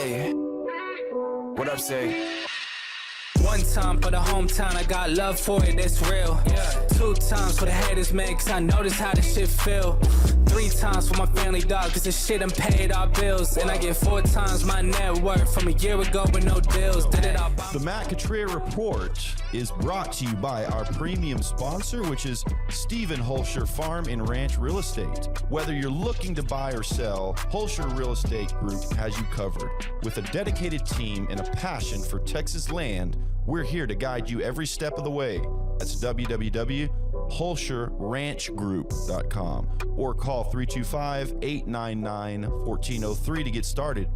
Hey, what up, say? One time for the hometown, I got love for it, that's real. Yeah. 2 times for the haters, man, cause I notice how this shit feel. 3 times for my family, dog, cause this shit done paid our bills. And I get 4 times my net worth from a year ago with no deals. Did it all by The Matt Cutrer Report is brought to you by our premium sponsor, which is Stephen Holscher Farm and Ranch Real Estate. Whether you're looking to buy or sell, Holscher Real Estate Group has you covered. With a dedicated team and a passion for Texas land, we're here to guide you every step of the way. That's www.holscherranchgroup.com or call 325-899-1403 to get started.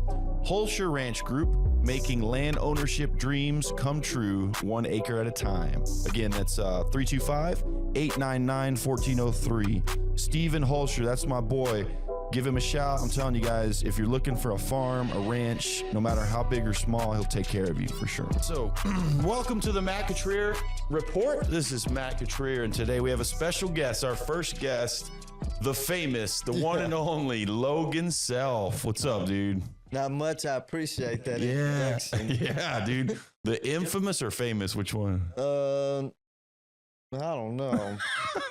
Holscher Ranch Group, making land ownership dreams come true 1 acre at a time. Again, that's 325-899-1403. Stephen Holscher, that's my boy. Give him a shout. I'm telling you guys, if you're looking for a farm, a ranch, no matter how big or small, he'll take care of you for sure. So, welcome to the Matt Cutrer Report. This is Matt Cutrer, and today we have a special guest, our first guest, the famous, the one and only Logan Self. What's up, dude? Not much. I appreciate that introduction. Yeah, dude. The infamous or famous? Which one? I don't know.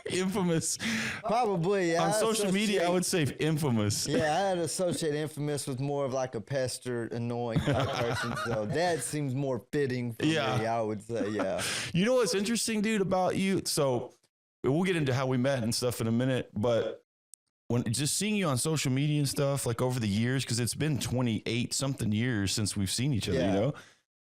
Infamous. Probably. Yeah, On social media, I would say infamous. Yeah, I'd associate infamous with more of like a pester, annoying type person. So that seems more fitting for me, I would say, yeah. You know what's interesting, dude, about you? So we'll get into how we met and stuff in a minute, but when just seeing you on social media and stuff, like over the years, because it's been 28 something years since we've seen each other, you know?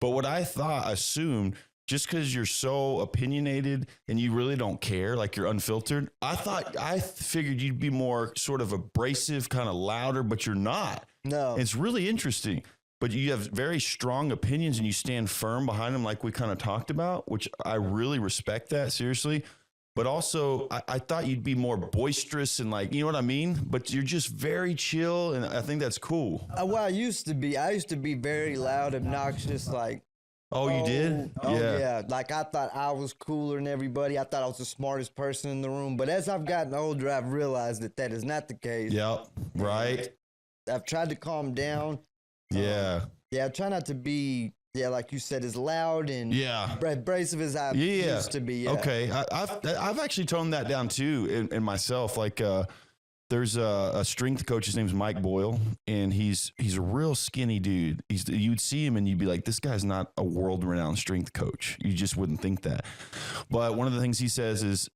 But what I assumed, just because you're so opinionated and you really don't care, like you're unfiltered, I figured you'd be more sort of abrasive, kind of louder, but you're not. No. It's really interesting. But you have very strong opinions and you stand firm behind them, like we kind of talked about, which I really respect that, seriously. But also, I thought you'd be more boisterous and like, you know what I mean? But you're just very chill, and I think that's cool. Well, I used to be very loud, obnoxious, like. Oh, you did? Yeah. Like, I thought I was cooler than everybody. I thought I was the smartest person in the room. But as I've gotten older, I've realized that is not the case. Yep, right. I've tried to calm down. Yeah. I try not to be, like you said, as loud and abrasive as I used to be. Yeah. Okay. I've actually toned that down, too, in myself. Like, there's a strength coach. His name's Mike Boyle, and he's a real skinny dude. You'd see him and you'd be like, this guy's not a world-renowned strength coach. You just wouldn't think that. But one of the things he says is,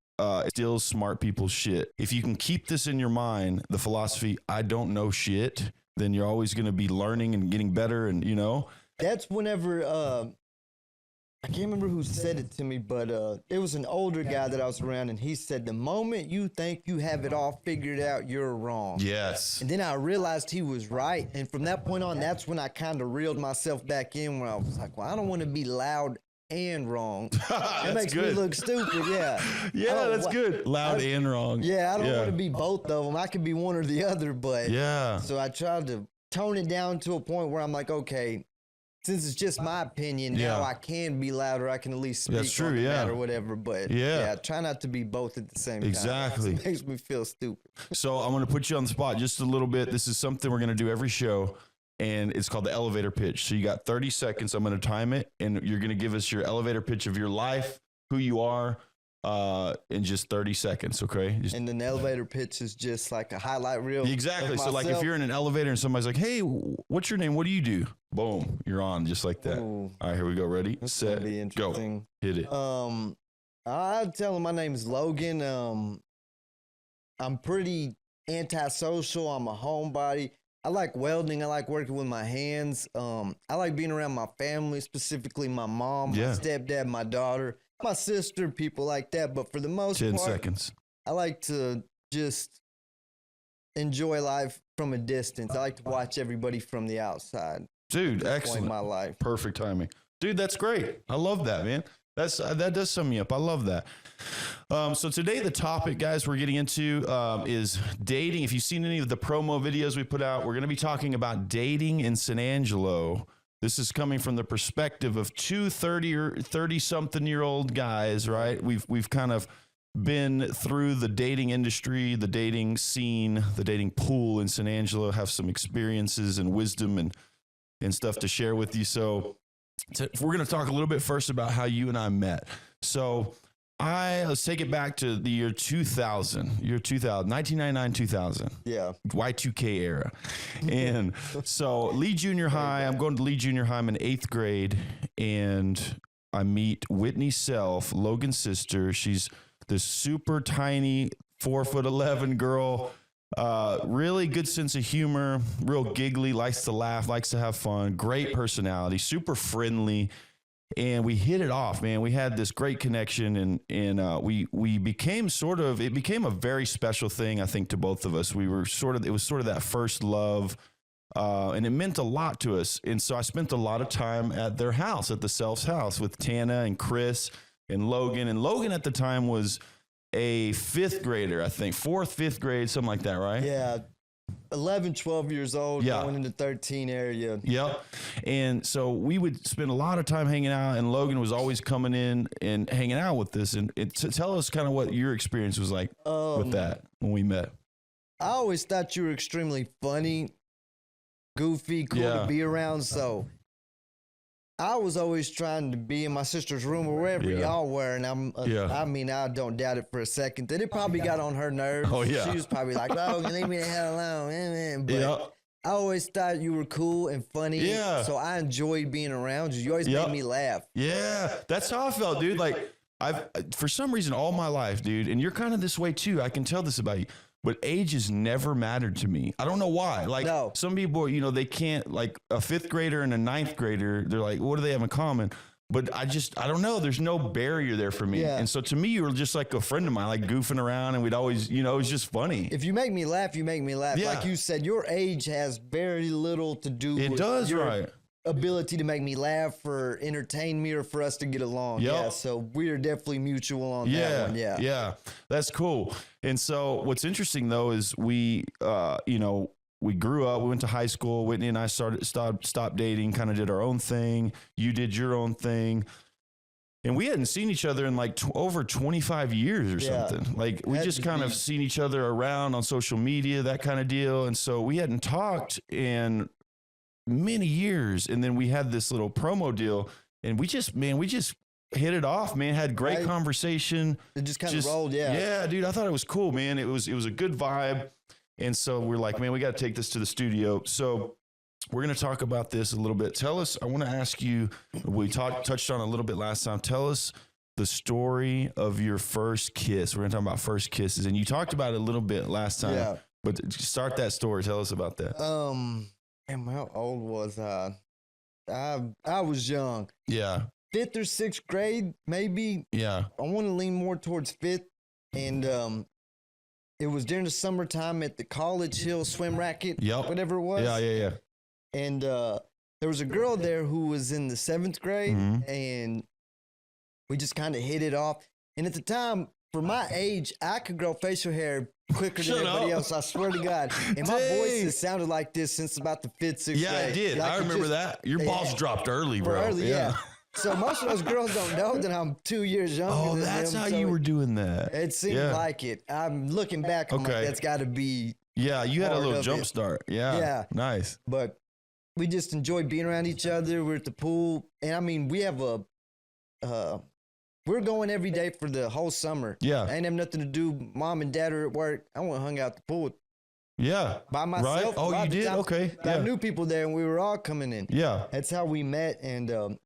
still smart people's shit. If you can keep this in your mind, the philosophy, I don't know shit, then you're always going to be learning and getting better, and you know. That's whenever I can't remember who said it to me, but it was an older guy that I was around, and he said, the moment you think you have it all figured out, you're wrong. Yes. And then I realized he was right, and from that point on, that's when I kind of reeled myself back in, where I was like, well, I don't want to be loud and wrong. It makes me look stupid, Yeah, that's good. Loud and wrong. Yeah, I don't want to be both of them. I could be one or the other, but so I tried to tone it down to a point where I'm like, okay, since it's just my opinion, now I can be louder. I can at least speak on that or whatever. But try not to be both at the same time. Exactly. It makes me feel stupid. So I'm going to put you on the spot just a little bit. This is something we're going to do every show, and it's called the elevator pitch. So you got 30 seconds. I'm going to time it, and you're going to give us your elevator pitch of your life, who you are, in just 30 seconds, okay? And then the elevator pitch is just like a highlight reel. Exactly. So like if you're in an elevator and somebody's like, hey, what's your name? What do you do? Boom, you're on just like that. Ooh. All right, here we go. Ready, set, go. Hit it. I'll tell them my name is Logan. I'm pretty antisocial. I'm a homebody. I like welding. I like working with my hands. I like being around my family, specifically my mom, my stepdad, my daughter, my sister, people like that. But for the most part, 10 seconds. I like to just enjoy life from a distance. I like to watch everybody from the outside. Dude, excellent. My life. Perfect timing. Dude, that's great. I love that, man. That does sum me up. I love that. So today the topic, guys, we're getting into is dating. If you've seen any of the promo videos we put out, we're going to be talking about dating in San Angelo. This is coming from the perspective of two 30 or 30-something-year-old guys, right? We've kind of been through the dating industry, the dating scene, the dating pool in San Angelo, have some experiences and wisdom and and stuff to share with you. So we're going to talk a little bit first about how you and I met. So let's take it back to the year 2000, 1999, 2000. Yeah. Y2K era. And so Lee Junior High, I'm going to Lee Junior High. I'm in 8th grade, and I meet Whitney Self, Logan's sister. She's this super tiny 4'11" girl. Really good sense of humor, real giggly, likes to laugh, likes to have fun, great personality, super friendly. And we hit it off, man. We had this great connection, and we became it became a very special thing, I think, to both of us. It was sort of that first love, and it meant a lot to us. And so I spent a lot of time at their house, at the Self's house, with Tana and Chris and Logan. And Logan at the time was a 5th grader, I think, 4th, 5th grade, something like that, right? Yeah. 11, 12 years old, going into 13 area. Yep. And so we would spend a lot of time hanging out, and Logan was always coming in and hanging out with us. And tell us kind of what your experience was like with that when we met. I always thought you were extremely funny, goofy, cool to be around. So I was always trying to be in my sister's room or wherever y'all were. And I mean, I don't doubt it for a second that it probably got on her nerves. Oh, yeah. She was probably like, "Oh, leave me the hell alone." But I always thought you were cool and funny. Yeah. So I enjoyed being around you. You always made me laugh. Yeah. That's how I felt, dude. Like, for some reason, all my life, dude, and you're kind of this way too. I can tell this about you. But age has never mattered to me. I don't know why. Like some people, they can't, like a 5th grader and a 9th grader. They're like, what do they have in common? But I don't know. There's no barrier there for me. Yeah. And so to me, you were just like a friend of mine, like goofing around, and we'd always, it was just funny. If you make me laugh, you make me laugh. Yeah. Like you said, your age has very little to do with your ability to make me laugh or entertain me or for us to get along. Yep. Yeah. So we are definitely mutual on that one. Yeah. Yeah. That's cool. And so what's interesting though is we grew up, we went to high school. Whitney and I stopped dating, kind of did our own thing. You did your own thing. And we hadn't seen each other in like over 25 years or something. Like we just kind of seen each other around on social media, that kind of deal. And so we hadn't talked in many years. And then we had this little promo deal, and we just hit it off, man. Had great conversation. It just kind of rolled. Yeah. Yeah, dude. I thought it was cool, man. It was a good vibe. And so we're like, man, we got to take this to the studio. So we're going to talk about this a little bit. Tell us, I want to ask you, we touched on a little bit last time. Tell us the story of your first kiss. We're going to talk about first kisses, and you talked about it a little bit last time. Yeah. But start that story. Tell us about that. And how old was I? I was young. Yeah. 5th or 6th grade, maybe. Yeah. I want to lean more towards 5th. And it was during the summertime at the College Hill swim racket. Yep. Whatever it was. Yeah. And there was a girl there who was in the 7th grade. Mm-hmm. And we just kind of hit it off. And at the time, for my age, I could grow facial hair quicker than everybody else. I swear to God. And my voice has sounded like this since about the 5th, 6th grade. Yeah, it did. I remember that. Your balls dropped early, bro. Early, yeah. So most of those girls don't know that I'm 2 years younger than them. Oh, that's how you were doing that. It seemed like it. I'm looking back, I'm like, that's got to be. Yeah, you had a little jump start. Yeah. Nice. But we just enjoyed being around each other. We're at the pool. And I mean, we have we're going every day for the whole summer. Yeah. I ain't have nothing to do. Mom and dad are at work. I went and hung out at the pool. Yeah. By myself. Right? Oh, you did? Okay. I knew people there, and we were all coming in. Yeah. That's how we met. And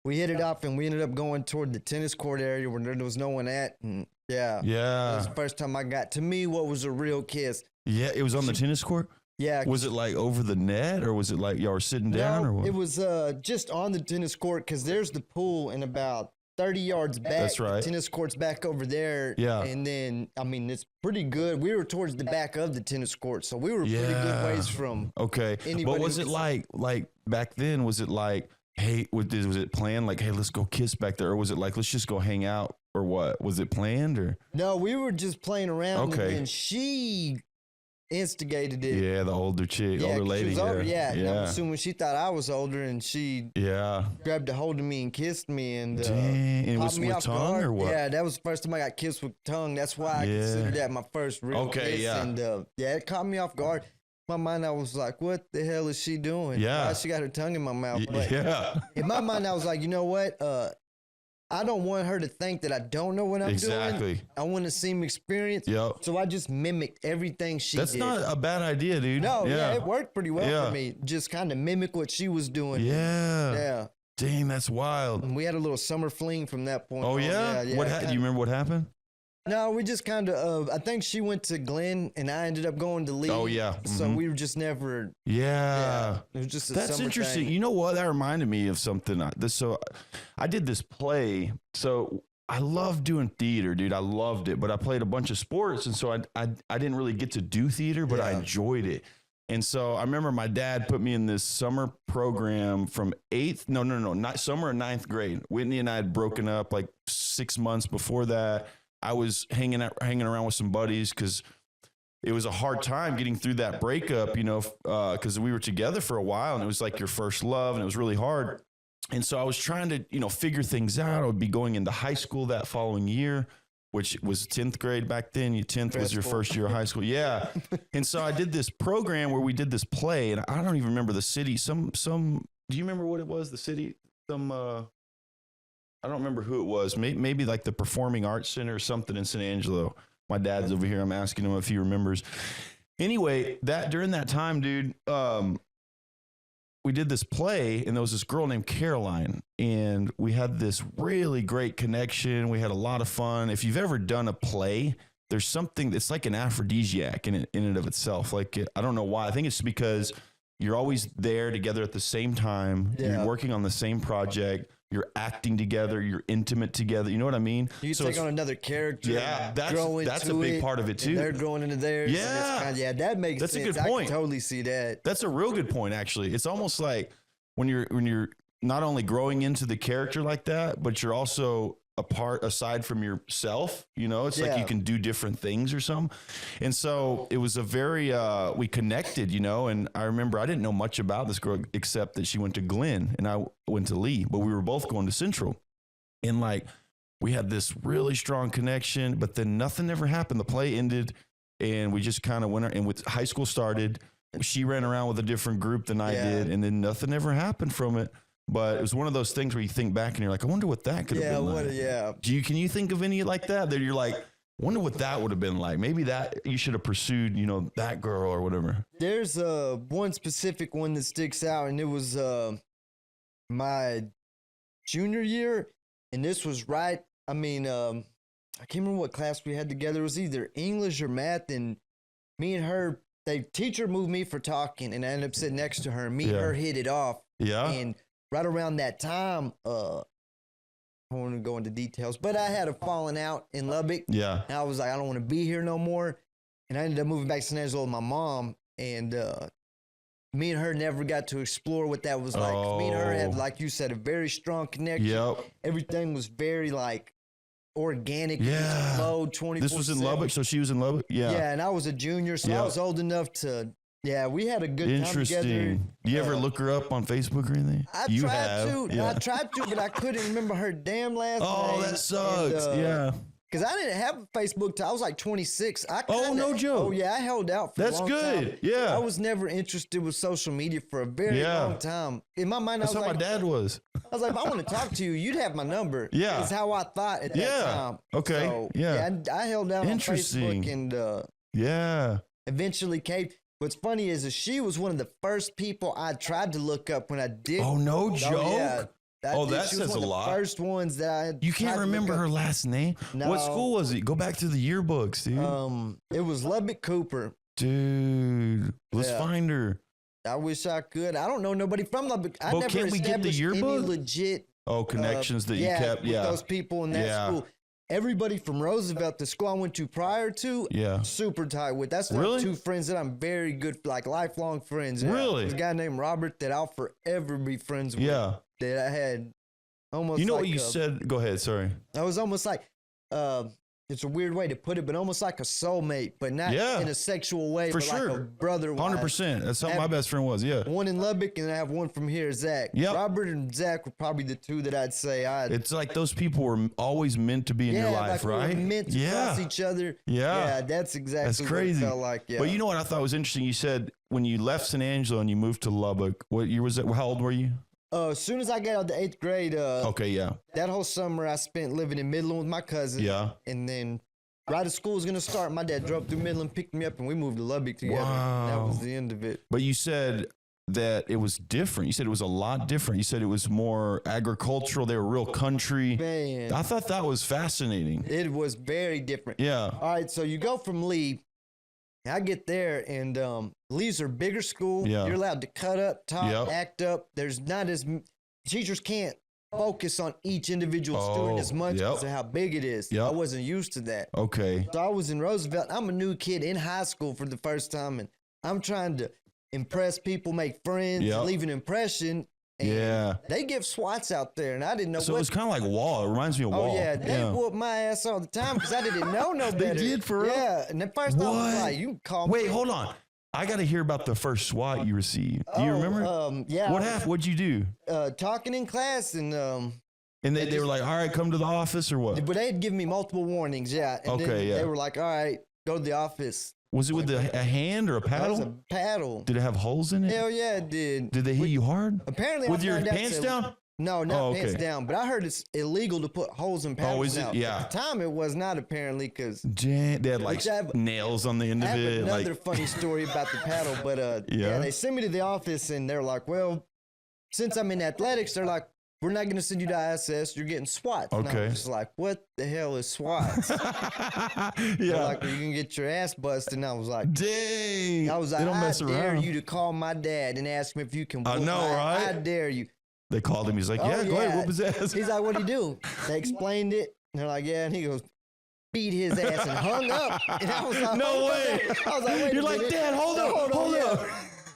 we hit it off, and we ended up going toward the tennis court area where there was no one at. And yeah. That was the first time I got, to me, what was a real kiss. Yeah. It was on the tennis court? Yeah. Was it like over the net, or was it like y'all were sitting down? Or what? It was just on the tennis court, because there's the pool and about 30 yards back. That's right. The tennis court's back over there. Yeah. And then, I mean, it's pretty good. We were towards the back of the tennis court, so we were pretty good ways from. Okay. But was it like back then, was it like, hey, was it planned? Like, hey, let's go kiss back there. Or was it like, let's just go hang out, or what? Was it planned, or? No, we were just playing around. Okay. And she instigated it. Yeah, the older chick, older lady. She was older, yeah. And I'm assuming she thought I was older, and she grabbed a hold of me and kissed me, and and it was with tongue guard. Or what? Yeah, that was the first time I got kissed with tongue. That's why I consider that my first real kiss. Yeah. And it caught me off guard. my mind, I was like, what the hell is she doing? Yeah. Why she got her tongue in my mouth? But Yeah. in my mind, I was like, you know what? I don't want her to think that I don't know what I'm doing. I want to seem experienced. Yep. So I just mimicked everything she That's did. not a bad idea, dude. No, yeah, it worked pretty well for me. Just kind of mimic what she was doing. Yeah. Yeah. Dang, that's wild. And we had a little summer fling from that point Oh, on. yeah? Yeah, What do you remember what happened? No, we just kind of, I think she went to Glenn and I ended up going to Lee. Oh, yeah. So we were just never, Yeah. it was just a That's summer interesting. thing. You know what? That reminded me of something. So I did this play. So I love doing theater, dude. I loved it, but I played a bunch of sports. And so I didn't really get to do theater, but I enjoyed it. And so I remember my dad put me in this summer program from not summer and ninth grade. Whitney and I had broken up like 6 months before that. I was hanging around with some buddies because it was a hard time getting through that breakup, because we were together for a while and it was like your first love and it was really hard. And so I was trying to, figure things out. I would be going into high school that following year, which was 10th grade back then. 10th was your first year of high school. Yeah. And so I did this program where we did this play and I don't even remember the city. Do you remember what it was? The city? I don't remember who it was. Maybe like the Performing Arts Center or something in San Angelo. My dad's over here. I'm asking him if he remembers. Anyway, during that time, dude, we did this play and there was this girl named Caroline and we had this really great connection. We had a lot of fun. If you've ever done a play, there's something that's like an aphrodisiac in and of itself. Like, I don't know why. I think it's because you're always there together at the same time. Yeah. You're working on the same project. You're acting together. You're intimate together. You know what I mean? You take on another character. Yeah, that's a big part of it too. They're growing into theirs. Yeah, that makes sense. That's a good point. I can totally see that. That's a real good point, actually. It's almost like when you're not only growing into the character like that, but you're also aside from yourself, it's like you can do different things or something. And so it was a very, we connected, and I remember I didn't know much about this girl except that she went to Glenn and I went to Lee, but we were both going to Central and like, we had this really strong connection, but then nothing ever happened. The play ended and we just kind of went, and with high school started, she ran around with a different group than I did. And then nothing ever happened from it. But it was one of those things where you think back and you're like, I wonder what that could have been like. Can you think of any like that you're like, I wonder what that would have been like? Maybe that you should have pursued, that girl or whatever. There's one specific one that sticks out, and it was my junior year, and this was right. I can't remember what class we had together. It was either English or math, and me and her, the teacher moved me for talking, and I ended up sitting next to her, and me and her hit it off. Yeah. And right around that time, I don't want to go into details, but I had a falling out in Lubbock. Yeah. And I was like, I don't want to be here no more. And I ended up moving back to San Angelo with my mom. And me and her never got to explore what that was like. Me and her had, like you said, a very strong connection. Yep. Everything was very, organic. Yeah. Flowed 24/7. This was in Lubbock, so she was in Lubbock? Yeah. Yeah, and I was a junior, so I was old enough to... Yeah, we had a good time together. Interesting. Do you ever look her up on Facebook or anything? I tried to, but I couldn't remember her damn last name. Oh, that sucks. Yeah. Because I didn't have a Facebook till I was like 26. No joke. Oh, yeah, I held out for a long time. That's good. Yeah. I was never interested with social media for a very long time. In my mind, That's how my dad was. I was like, if I want to talk to you, you'd have my number. Yeah. That's how I thought at that time. Okay. So, yeah. I held out on Facebook and eventually caved. What's funny is she was one of the first people I tried to look up when I did. Oh, no joke? Yeah. That says a lot. First ones that I had. You can't remember her last name? No. What school was it? Go back to the yearbooks, dude. It was Lubbock Cooper. Dude, let's find her. I wish I could. I don't know nobody from Lubbock. I never can't we get the yearbook? any legit connections that you kept. With those people in that school. Everybody from Roosevelt, the school I went to prior to, super tight with. That's like two friends that I'm very good, like lifelong friends. Really? There's a guy named Robert that I'll forever be friends with. Yeah. That I had almost. You know what you said? Go ahead. Sorry. I was almost like it's a weird way to put it, but almost like a soulmate, but not in a sexual way, for but sure. like a brother. 100%. That's how my best friend was. Yeah. One in Lubbock, and I have one from here, Zach. Yep. Robert and Zach were probably the two that I'd say It's like those people were always meant to be in your life, like right? We were meant to cross each other. Yeah. That's exactly crazy. what it felt like. Yeah. But you know what I thought was interesting? You said when you left San Angelo and you moved to Lubbock, what year was that? How old were you? As soon as I got out of the 8th grade, Okay, yeah. that whole summer I spent living in Midland with my cousin. Yeah. And then right as school was going to start, my dad drove through Midland, picked me up, and we moved to Lubbock together. Wow. That was the end of it. But you said that it was different. You said it was a lot different. You said it was more agricultural. They were real country. Man. I thought that was fascinating. It was very different. Yeah. All right, so you go from Lee. I get there, and Lee's are bigger school. Yeah. You're allowed to cut up, talk, Yep. act up. There's not as teachers can't focus on each individual student as much because of how big it is. Yep. I wasn't used to that. Okay. So I was in Roosevelt. I'm a new kid in high school for the first time, and I'm trying to impress people, make friends, Yep. leave an impression. And Yeah. they give SWATs out there, and I didn't know So what. it was kind of like Wall. It reminds me of Wall. Oh yeah, they whooped my ass all the time because I didn't know no better. They did, for real? Yeah, and at first I was What? like, "You can call me." Wait, hold on. I got to hear about the first SWAT you received. Do you remember? Yeah. What happened? What'd you do? Talking in class, and And they were like, all right, come to the office or what? but they had given me multiple warnings. Yeah. And then Okay, yeah. They were like, "All right, go to the office." Was it with a hand or a That was paddle? a paddle. Did it have holes in it? Hell yeah, it did. Did they hit you hard? Apparently, With I your found out pants that- down? No, not Oh, pants okay. down. But I heard it's illegal to put holes in paddles is it? now. Yeah. At the time, it was not apparently because They had like Which I have- nails on the end I of have it. another Like, funny story about the paddle. But Yeah? they sent me to the office and they're like, "Well, since I'm in athletics, they're like, we're not going to send you to ISS. You're getting SWATs." And I Okay. was just like, "What the hell is SWATs?" They're yeah. like, "Well, you can get your ass busted." And I was like, Dang. I they don't mess dare around. you to call my dad and ask him if you can. I whoop know, my- right? I dare you. They called him. He's like, yeah, Oh, go ahead, yeah. whoop his ass. He's like, "What'd he do?" They explained it. And they're like, "Yeah." And he goes, beat his ass and hung up. And I was like, No "Hold way." up." I was like, "Wait You're a like, minute. Dad, hold up, hold yeah. up.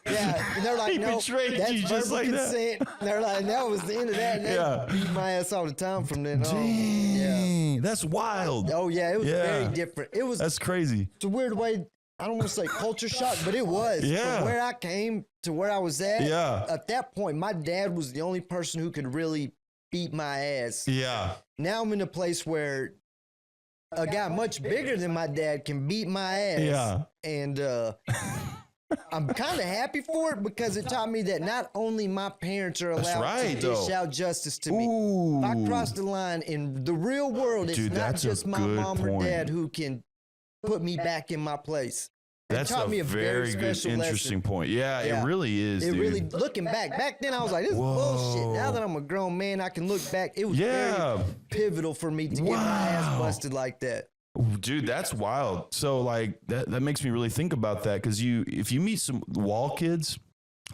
Yeah, and they're like, He "No, betrayed that's you just verbal like that. consent." And they're like, that was the end of that. And they Yeah. beat my ass all the time from then on. Yeah. Dang. That's wild. Oh yeah, it was Yeah. very different. It was That's crazy. it's a weird way. I don't want to say culture shock, but it was. Yeah. From where I came to where I was at. Yeah. At that point, my dad was the only person who could really beat my ass. Yeah. Now I'm in a place where a guy much bigger than my dad can beat my ass. Yeah. And I'm kind of happy for it because it taught me that not only my parents are allowed right, to dish though. out justice to me. Ooh. If I cross the line in the real world, it's Dude, not that's a just my good mom or point. dad who can put me back in my place. It That's taught a me a very good, special interesting lesson. point. Yeah, Yeah. it really is, It dude. really, looking back then I was like, this is bullshit. Now Whoa. that I'm a grown man, I can look back. It was Yeah. very pivotal for me to get my ass Wow. busted like that. Dude, that's wild. So like that makes me really think about that because if you meet some Wall kids,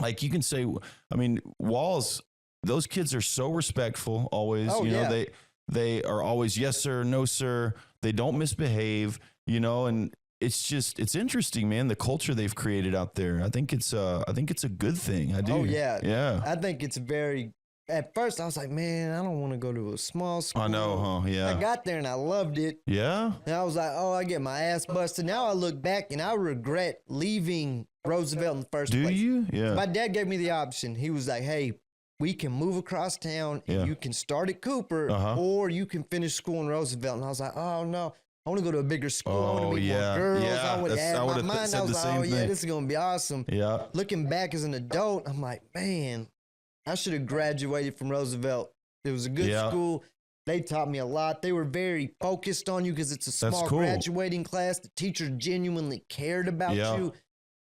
like you can say, I mean, Walls, those kids are so respectful always. Oh, you know, yeah. they are always yes sir, no sir. They don't misbehave. You know, and it's interesting, man. The culture they've created out there. I think it's a good thing. I do. Oh, yeah. Yeah. I think it's very. At first, I was like, man, I don't want to go to a small school. I know, huh? Yeah. I got there and I loved it. Yeah. And I was like, oh, I get my ass busted. Now I look back and I regret leaving Roosevelt in the first Do place. you? Yeah. My dad gave me the option. He was like, hey, we can move across town and Yeah. you can start at Cooper or you can finish school in Roosevelt. And I was like, oh, no. I want to go to a bigger school. I want Oh, to meet yeah. more girls. Yeah, I want to that's- I add my would've mind. said I was the like, same oh, yeah, thing. this is going to be awesome. Yeah. Looking back as an adult, I'm like, man, I should have graduated from Roosevelt. It was a good Yeah. school. They taught me a lot. They were very focused on you because it's a That's small cool. graduating class. The teacher genuinely cared about Yeah. you.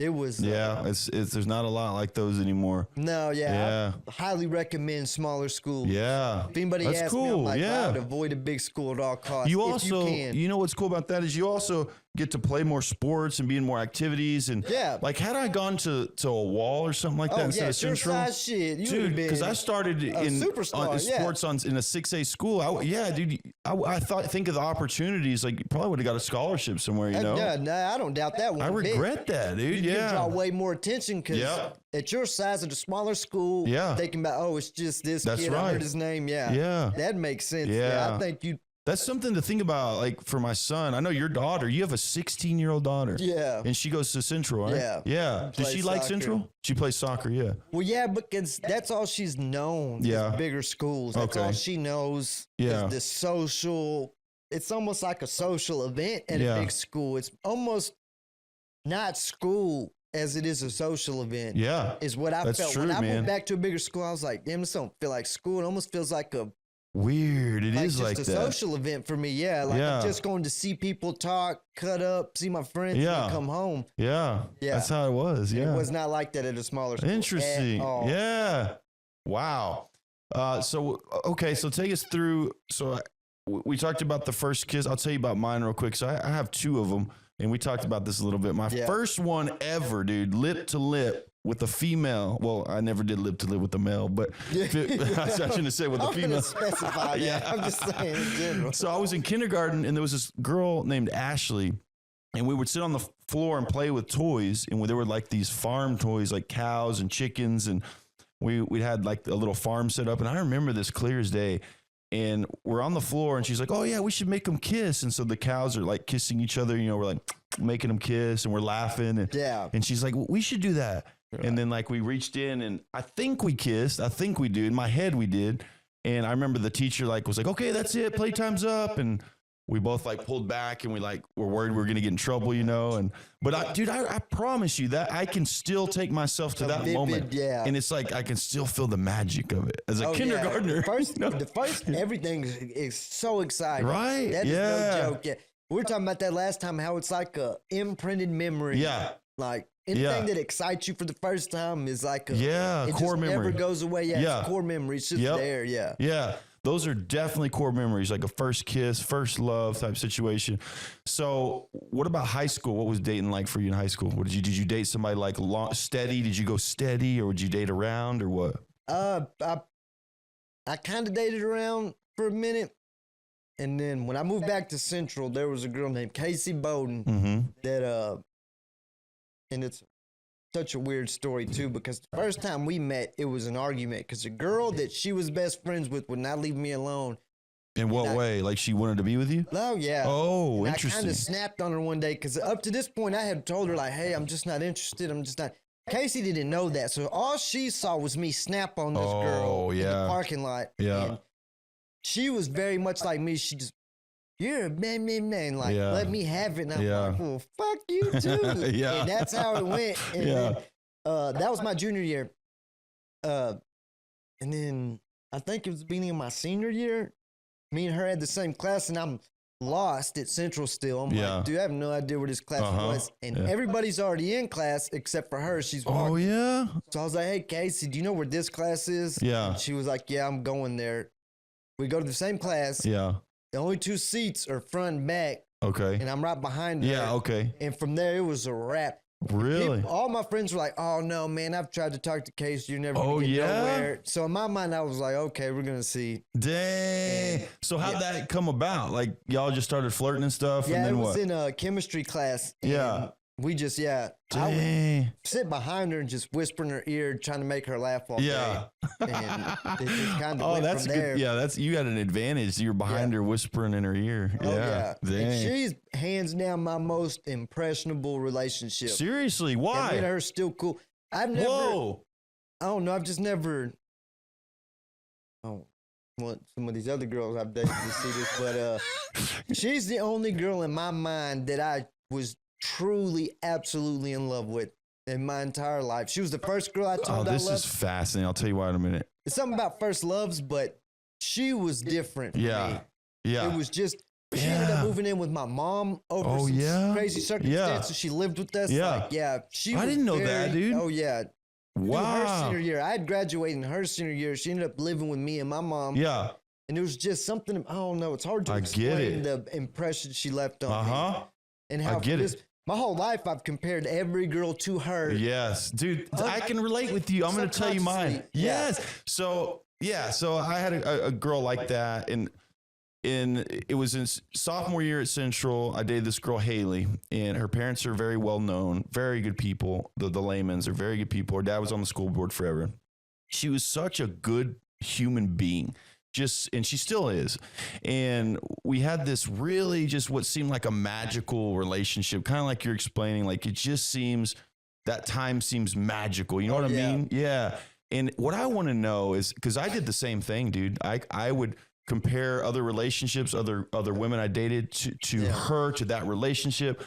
It was Yeah. It's there's not a lot like those anymore. no, yeah. Yeah. I highly recommend smaller schools. Yeah. If anybody That's asks me, I'm cool. like, Yeah. I would avoid a big school at all costs. You if also, you can. you know what's cool about that is you also get to play more sports and be in more activities and Yeah. like had I gone to a Wall or something like that Oh, instead yeah, of your Central, size shit. You dude, would've because been I started in superstar, on yeah. sports in a 6A school. Dude, I think of the opportunities. Like you probably would have got a scholarship somewhere. You know, Yeah, no, I don't doubt that one. I bit. regret that, dude. You Yeah, draw way more attention because Yep. at your size at a smaller school, Yeah. thinking about, oh, it's just this That's kid. I right. heard his name. Yeah. Yeah. That makes sense. Yeah. I think you That's something to think about. Like for my son, I know your daughter, you have a 16-year-old daughter. Yeah. And she goes to Central, right? Yeah. Yeah. Does she like soccer. Central? She plays soccer. Yeah. Well, yeah, because that's all she's known. Yeah. Is bigger schools. That's Okay. all she knows. Yeah. Is the social. It's almost like a social event at Yeah. a big school. It's almost not school as it is a social event. Yeah. Is what I That's felt true, when I man. moved back to a bigger school. I was like, damn, this don't feel like school. It almost feels like a Weird. It is just like a that. social event for me. Yeah, like Yeah. I'm just going to see people talk, cut up, see my friends, Yeah. and come home. Yeah. Yeah. That's how it was. Yeah. It was not like that at a smaller school. Interesting. At all. Yeah. Wow. So take us through. So we talked about the first kiss. I'll tell you about mine real quick. So I have two of them, and we talked about this a little bit. My Yeah. first one ever, dude, lip to lip with a female. Well, I never did lip to lip with a male, but I shouldn't have said with a I'm female. gonna specify that. Yeah. I'm just saying in general. So I was in kindergarten, and there was this girl named Ashley, and we would sit on the floor and play with toys, and there were like these farm toys, like cows and chickens, and we had like a little farm set up, and I remember this clear as day. And we're on the floor, and she's like, "Oh yeah, we should make them kiss." And so the cows are like kissing each other, you know, we're like making them kiss, and we're laughing, and Yeah. and she's like, well, "We should do that." And then like we reached in, and I think we kissed. I think we did. In my head, we did. And I remember the teacher like was like, "Okay, that's it. Playtime's up." And we both like pulled back, and we like were worried we were gonna get in trouble, you know. And but I promise you that I can still take myself to that vivid, moment, yeah. and it's like I can still feel the magic of it as a Oh, kindergartner. Yeah. First, you know? the first, everything is so exciting. Right? That is Yeah. no joke. Yeah. We were talking about that last time, how it's like a imprinted memory. Yeah. Like anything Yeah. that excites you for the first time is like a Yeah, it core just memory. never goes away. Yeah, Yeah. it's core memory. It's just Yep. there. Yeah. Yeah. Those are definitely core memories, like a first kiss, first love type situation. So, what about high school? What was dating like for you in high school? What did you date somebody like steady? Did you go steady, or would you date around, or what? I kind of dated around for a minute, and then when I moved back to Central, there was a girl named Casey Bowden Mm-hmm. that and it's such a weird story too, because the first time we met, it was an argument because the girl that she was best friends with would not leave me alone. In what way? Like she wanted to be with you? Oh yeah. Oh, And I interesting. kind of snapped on her one day because up to this point I had told her like, "Hey, I'm just not interested. I'm just not." Casey didn't know that, so all she saw was me snap on this girl in yeah. the parking lot. Yeah. And she was very much like me. She just, "You're a man, like Yeah. let me have it." And I'm Yeah. like, "Well, fuck you too." Yeah. And that's how it went. And Yeah. then, that was my junior year. And then I think it was the beginning of my senior year. Me and her had the same class, and I'm lost at Central still. I'm Yeah. like, dude, I have no idea where this class was. And Yeah. everybody's already in class except for her. She's Oh, walking. yeah. So I was like, "Hey, Casey, do you know where this class is?" Yeah. And she was like, "Yeah, I'm going there." We go to the same class. Yeah. The only two seats are front and back, Okay. and I'm right behind her. Yeah. Okay. And from there, it was a wrap. Really? All my friends were like, "Oh no, man, I've tried to talk to Casey. You're never Oh, gonna get yeah? nowhere." So in my mind, I was like, "Okay, we're gonna see." Dang. So how'd that come about? Like y'all just started flirting and stuff, Yeah, and it then was what? in a chemistry class. and Yeah. we just I would Dang. sit behind her and just whisper in her ear, trying to make her laugh all Yeah. day. And it just kind of Oh, went that's from a good. there. Yeah, that's you got an advantage. You're behind her whispering in her ear. Oh, yeah. And Dang. she's hands down my most impressionable relationship. Seriously, And me and why? her still cool. I've never. Whoa. I don't know. I've just never. I don't want some of these other girls I've dated to see this, but she's the only girl in my mind that I was truly, absolutely in love with in my entire life. She was the first girl I Oh, told I this loved. is fascinating. I'll tell you why in a minute. It's something about first loves, but she was different. For Yeah. me. Yeah. It was just. She ended Yeah. up moving in with my mom over Oh, some yeah? crazy circumstances. She lived with us. Yeah. Like, yeah. She. I was didn't know that, very- dude. Oh yeah. Through her Wow. senior year, I had graduated in her senior year. She ended up living with me and my mom. Yeah. And it was just something, I don't know, it's hard to I get explain it. the impression she left on Uh me. huh. And how I get this, it. my whole life I've compared every girl to her. Yes, dude, I can relate with you. I'm going to tell you mine. Subconsciously, yeah. Yes. So I had a girl like that, and it was in sophomore year at Central. I dated this girl Haley, and her parents are very well known, very good people. The Lamans are very good people. Her dad was on the school board forever. She was such a good human being. and she still is. And we had this really just what seemed like a magical relationship, kind of like you're explaining, like it just seems that time seems magical. You know what I mean? Yeah. And what I want to know is, because I did the same thing, dude. I would compare other relationships, other women I dated to her, to that relationship.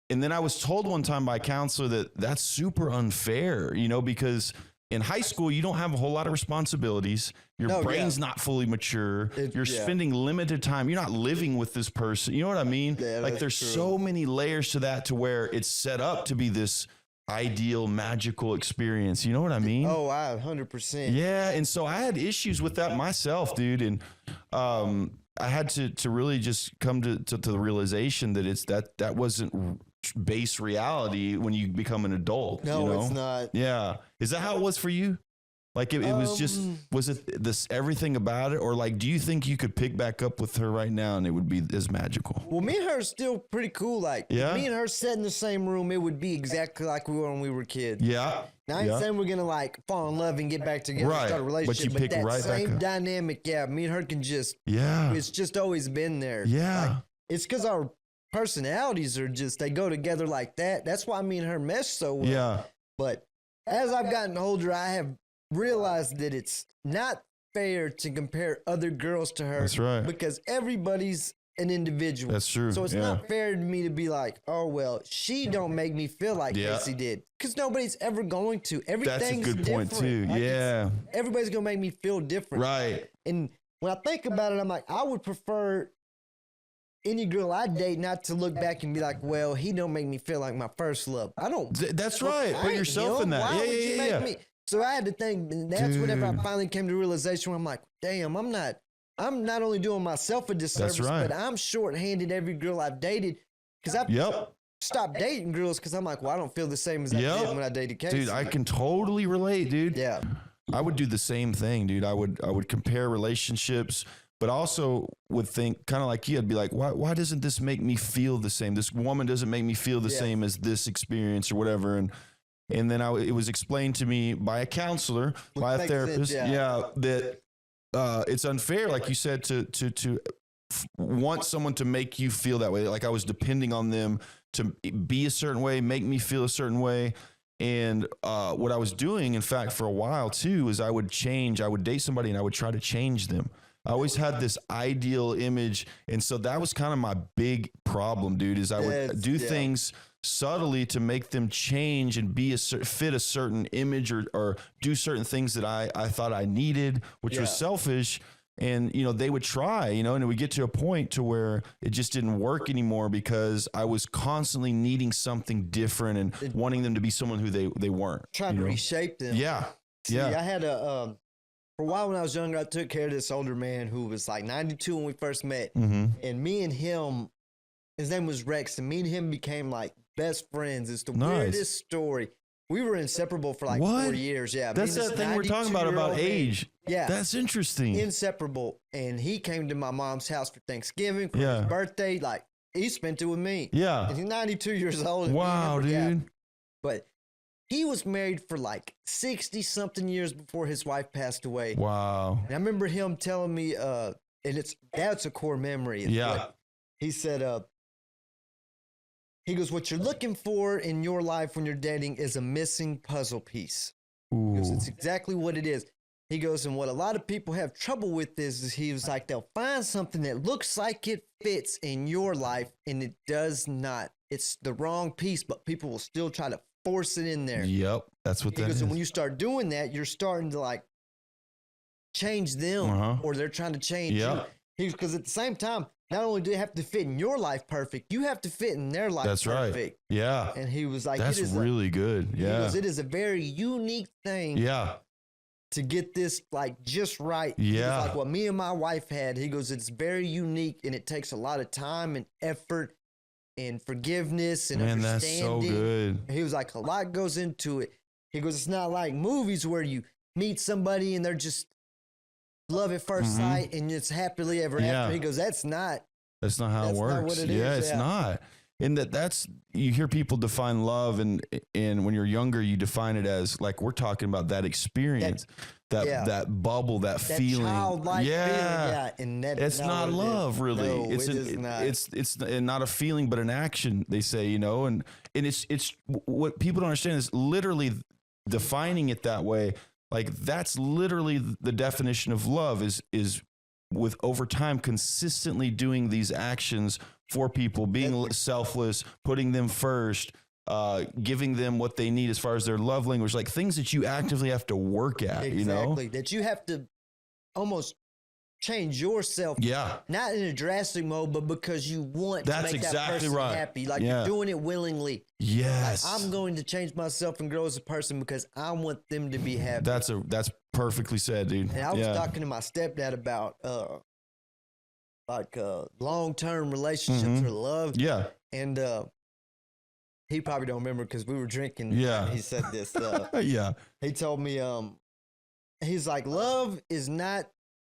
And then I was told one time by a counselor that that's super unfair, you know, because in high school, you don't have a whole lot of responsibilities. Your brain's not fully mature. You're spending limited time. You're not living with this person. You know what I mean? Yeah, like there's so many layers to that, to where it's set up to be this ideal, magical experience. You know what I mean? Oh, 100%. Yeah. And so I had issues with that myself, dude. And I had to really just come to the realization that that wasn't base reality when you become an adult. No, you know? it's not. Yeah. Is that how it was for you? Like it was just, was it this everything about it? Or like, do you think you could pick back up with her right now and it would be as magical? Well, me and her are still pretty cool. Like, Yeah? me and her sat in the same room, it would be exactly like we were when we were kids. Yeah. Now, I ain't saying we're gonna like fall in love and get back together and start a relationship, But you pick that right back same up. dynamic, me and her can just, it's just always been there. Yeah. Like, it's because our personalities are just, they go together like that. That's why me and her mesh so well. Yeah. But as I've gotten older, I have realized that it's not fair to compare other girls to her. That's right. Because everybody's an individual. That's true. So it's not fair to me to be like, oh, well, she don't make me feel like Casey did. Because nobody's ever going to. Everything's That's a good point different. too. Like, yeah. Everybody's going to make me feel different. Right. And when I think about it, I'm like, I would prefer any girl I date not to look back and be like, well, he don't make me feel like my first love. I don't. That's right. Put yourself in that. Why would you make me? So I had to think, and that's whenever I finally came to the realization where I'm like, damn, I'm not only doing myself a disservice, but I'm shorthanded every girl I've dated, because I've stopped dating girls because I'm like, well, I don't feel the same as I did when I dated Casey. Dude, I can totally relate, dude. Yeah. I would do the same thing, dude. I would compare relationships, but also would think kind of like you. I'd be like, why doesn't this make me feel the same? This woman doesn't make me feel the same as this experience or whatever. And then it was explained to me by a counselor, by a therapist, that it's unfair, like you said, to want someone to make you feel that way. Like I was depending on them to be a certain way, make me feel a certain way. And what I was doing, in fact, for a while too, is I would date somebody and I would try to change them. I always had this ideal image. And so that was kind of my big problem, dude, is I would do things subtly to make them change and fit a certain image or do certain things that I thought I needed, which was selfish. And, you know, they would try, you know, and it would get to a point to where it just didn't work anymore because I was constantly needing something different and wanting them to be someone who they weren't. Trying to reshape them. Yeah. See, I had for a while when I was younger, I took care of this older man who was like 92 when we first met. Mm-hmm. And me and him, his name was Rex, and me and him became like best friends. It's the weirdest story. We were inseparable for like 4 years. Yeah. That's that thing we're talking about age. Yeah. That's interesting. Inseparable. And he came to my mom's house for Thanksgiving, for his birthday. Like, he spent it with me. Yeah. And he's 92 years old. Wow, dude. But he was married for like 60-something years before his wife passed away. Wow. And I remember him telling me, and that's a core memory. He said, he goes, what you're looking for in your life when you're dating is a missing puzzle piece. He goes, it's exactly what it is. He goes, and what a lot of people have trouble with is he was like, they'll find something that looks like it fits in your life, and it does not. It's the wrong piece, but people will still try to force it in there. Yep, that's what that is. And when you start doing that, you're starting to like change them, or they're trying to change you. Because at the same time, not only do they have to fit in your life perfect, you have to fit in their life perfect. That's right. Yeah. And he was like, that's really good. Yeah. He goes, it is a very unique thing. Yeah. To get this like just right. Yeah. Like what me and my wife had. He goes, it's very unique and it takes a lot of time and effort and forgiveness and understanding. That's so good. He was like, a lot goes into it. He goes, it's not like movies where you meet somebody and they're just love at first sight and it's happily ever after. He goes, that's not how it works. It's not. And that's, you hear people define love, and when you're younger, you define it as like, we're talking about that experience, that bubble, that feeling. Childlike feeling, yeah. And It's not love, really. No, It's it is not. It's not a feeling, but an action, they say, you know, and it's what people don't understand is literally defining it that way. Like, that's literally the definition of love is with, over time, consistently doing these actions for people, being selfless, putting them first, giving them what they need as far as their love language, like things that you actively have to work at, exactly, you know, that you have to almost change yourself. Yeah. Not in a drastic mode, but because you want That's to make that exactly person right. happy. Like, Yeah. you're doing it willingly. Yes. Like, I'm going to change myself and grow as a person because I want them to be happy. That's perfectly said, dude. And I was talking to my stepdad about long-term relationships or love. Yeah. And he probably don't remember because we were drinking. Yeah. He said this. Yeah. He told me, he's like, love is not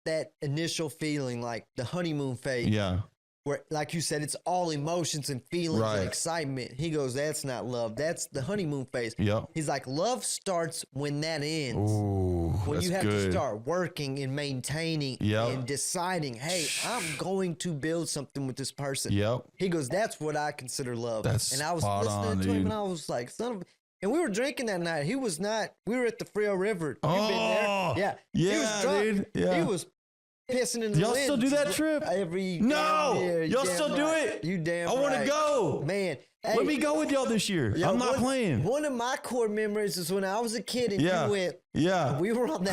that initial feeling, like the honeymoon phase. Yeah. Where, like you said, it's all emotions and feelings Right. and excitement. He goes, that's not love. That's the honeymoon phase. Yep. He's like, love starts when that ends. Ooh, When that's you have good. to start working and maintaining Yep. and deciding, hey, I'm going to build something with this person. Yep. He goes, that's what I consider love. That's and I was spot listening on, to him dude. and I was like, son of a... And we were drinking that night. He was not. We were at the Frio River. You been there? Oh, Yeah. yeah, He was drunk. dude. Yeah. He was pissing in the Y'all still do that lens trip? every No! damn year. You Y'all damn still do right. it? You damn I want to right. go. Man. Hey, Let me go with y'all this year. yo, I'm not playing. One of my core memories is when I was a kid and Yeah. you went. Yeah. We were on the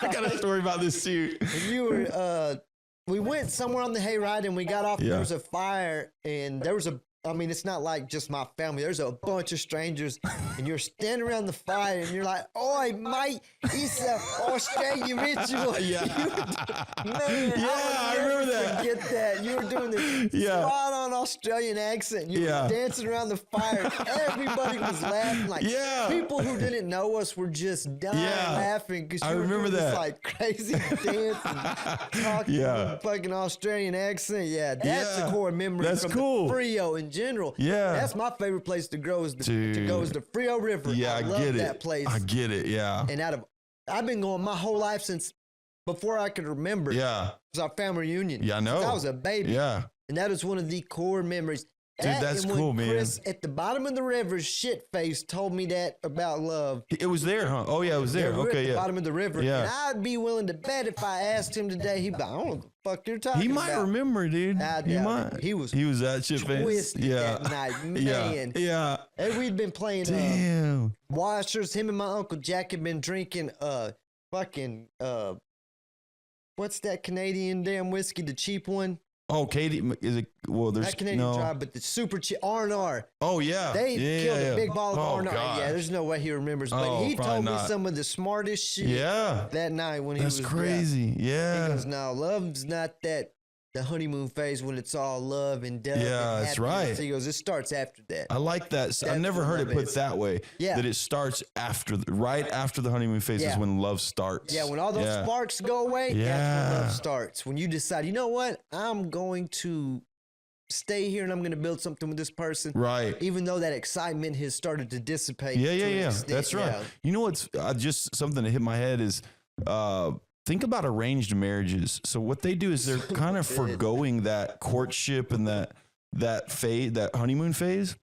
I got a story about this too. you were we went somewhere on the hayride and we got off. Yeah. There was a fire and there was I mean, it's not like just my family. There's a bunch of strangers, and you're standing around the fire, and you're like, "Oi, mate, it's a Australian ritual." Yeah. Man, I remember that. Forget that. You were doing this Yeah. spot-on Australian accent. You Yeah. were dancing around the fire. Everybody was laughing. Like, Yeah. people who didn't know us were just dying Yeah. laughing because I you were remember doing that. this like crazy dance and talking Yeah. with a fucking Australian accent. Yeah, that's Yeah. a core memory That's from cool. the Frio in general. Yeah. That's my favorite place to go is the Dude. Frio River. Yeah, I I love get it. that place. I get it. Yeah. And I've been going my whole life since before I could remember. Yeah. It was our family reunion. Yeah, I know. Since I was a baby. Yeah. And that is one of the core memories. Dude, that's and when cool, man. Chris at the bottom of the river, shit face, told me that about love. It was there, huh? Oh, yeah, it was there. Yeah, we were Okay, at the yeah. bottom of the river. Yeah. And I'd be willing to bet if I asked him today, he'd be like, I don't know what the fuck you're talking He about. might remember, dude. I He doubt might. it. He was that shit face. twisted Yeah. that night, Yeah. man. Yeah. And we'd been playing Damn. washers. Him and my Uncle Jack had been drinking fucking what's that Canadian damn whiskey, the cheap one? Oh, Katie, is it? Well, there's Not Canadian no. Dry, but the super cheap R&R. Oh yeah, They yeah, killed yeah. a big ball of Oh, R&R. God. Yeah, there's no way he remembers. But Oh, he probably told me not. some of the smartest shit Yeah, that night when he that's was crazy. He Yeah, goes, no, love's not that the honeymoon phase when it's all love and dove. Yeah, and that's happiness. right. He goes, it starts after that. I like that. I've That's never what heard it love put is. that way. Yeah. That it starts right after the honeymoon phase is Yeah. when love starts. Yeah, when all those Yeah. sparks go away, that's Yeah. when love starts. When you decide, you know what, I'm going to stay here and I'm going to build something with this person. Right. Even though that excitement has started to dissipate. Yeah, to yeah, an yeah. extent, That's right. yeah. You know what's just something that hit my head is think about arranged marriages. So what they do is they're kind of forgoing that courtship and that phase, that honeymoon phase.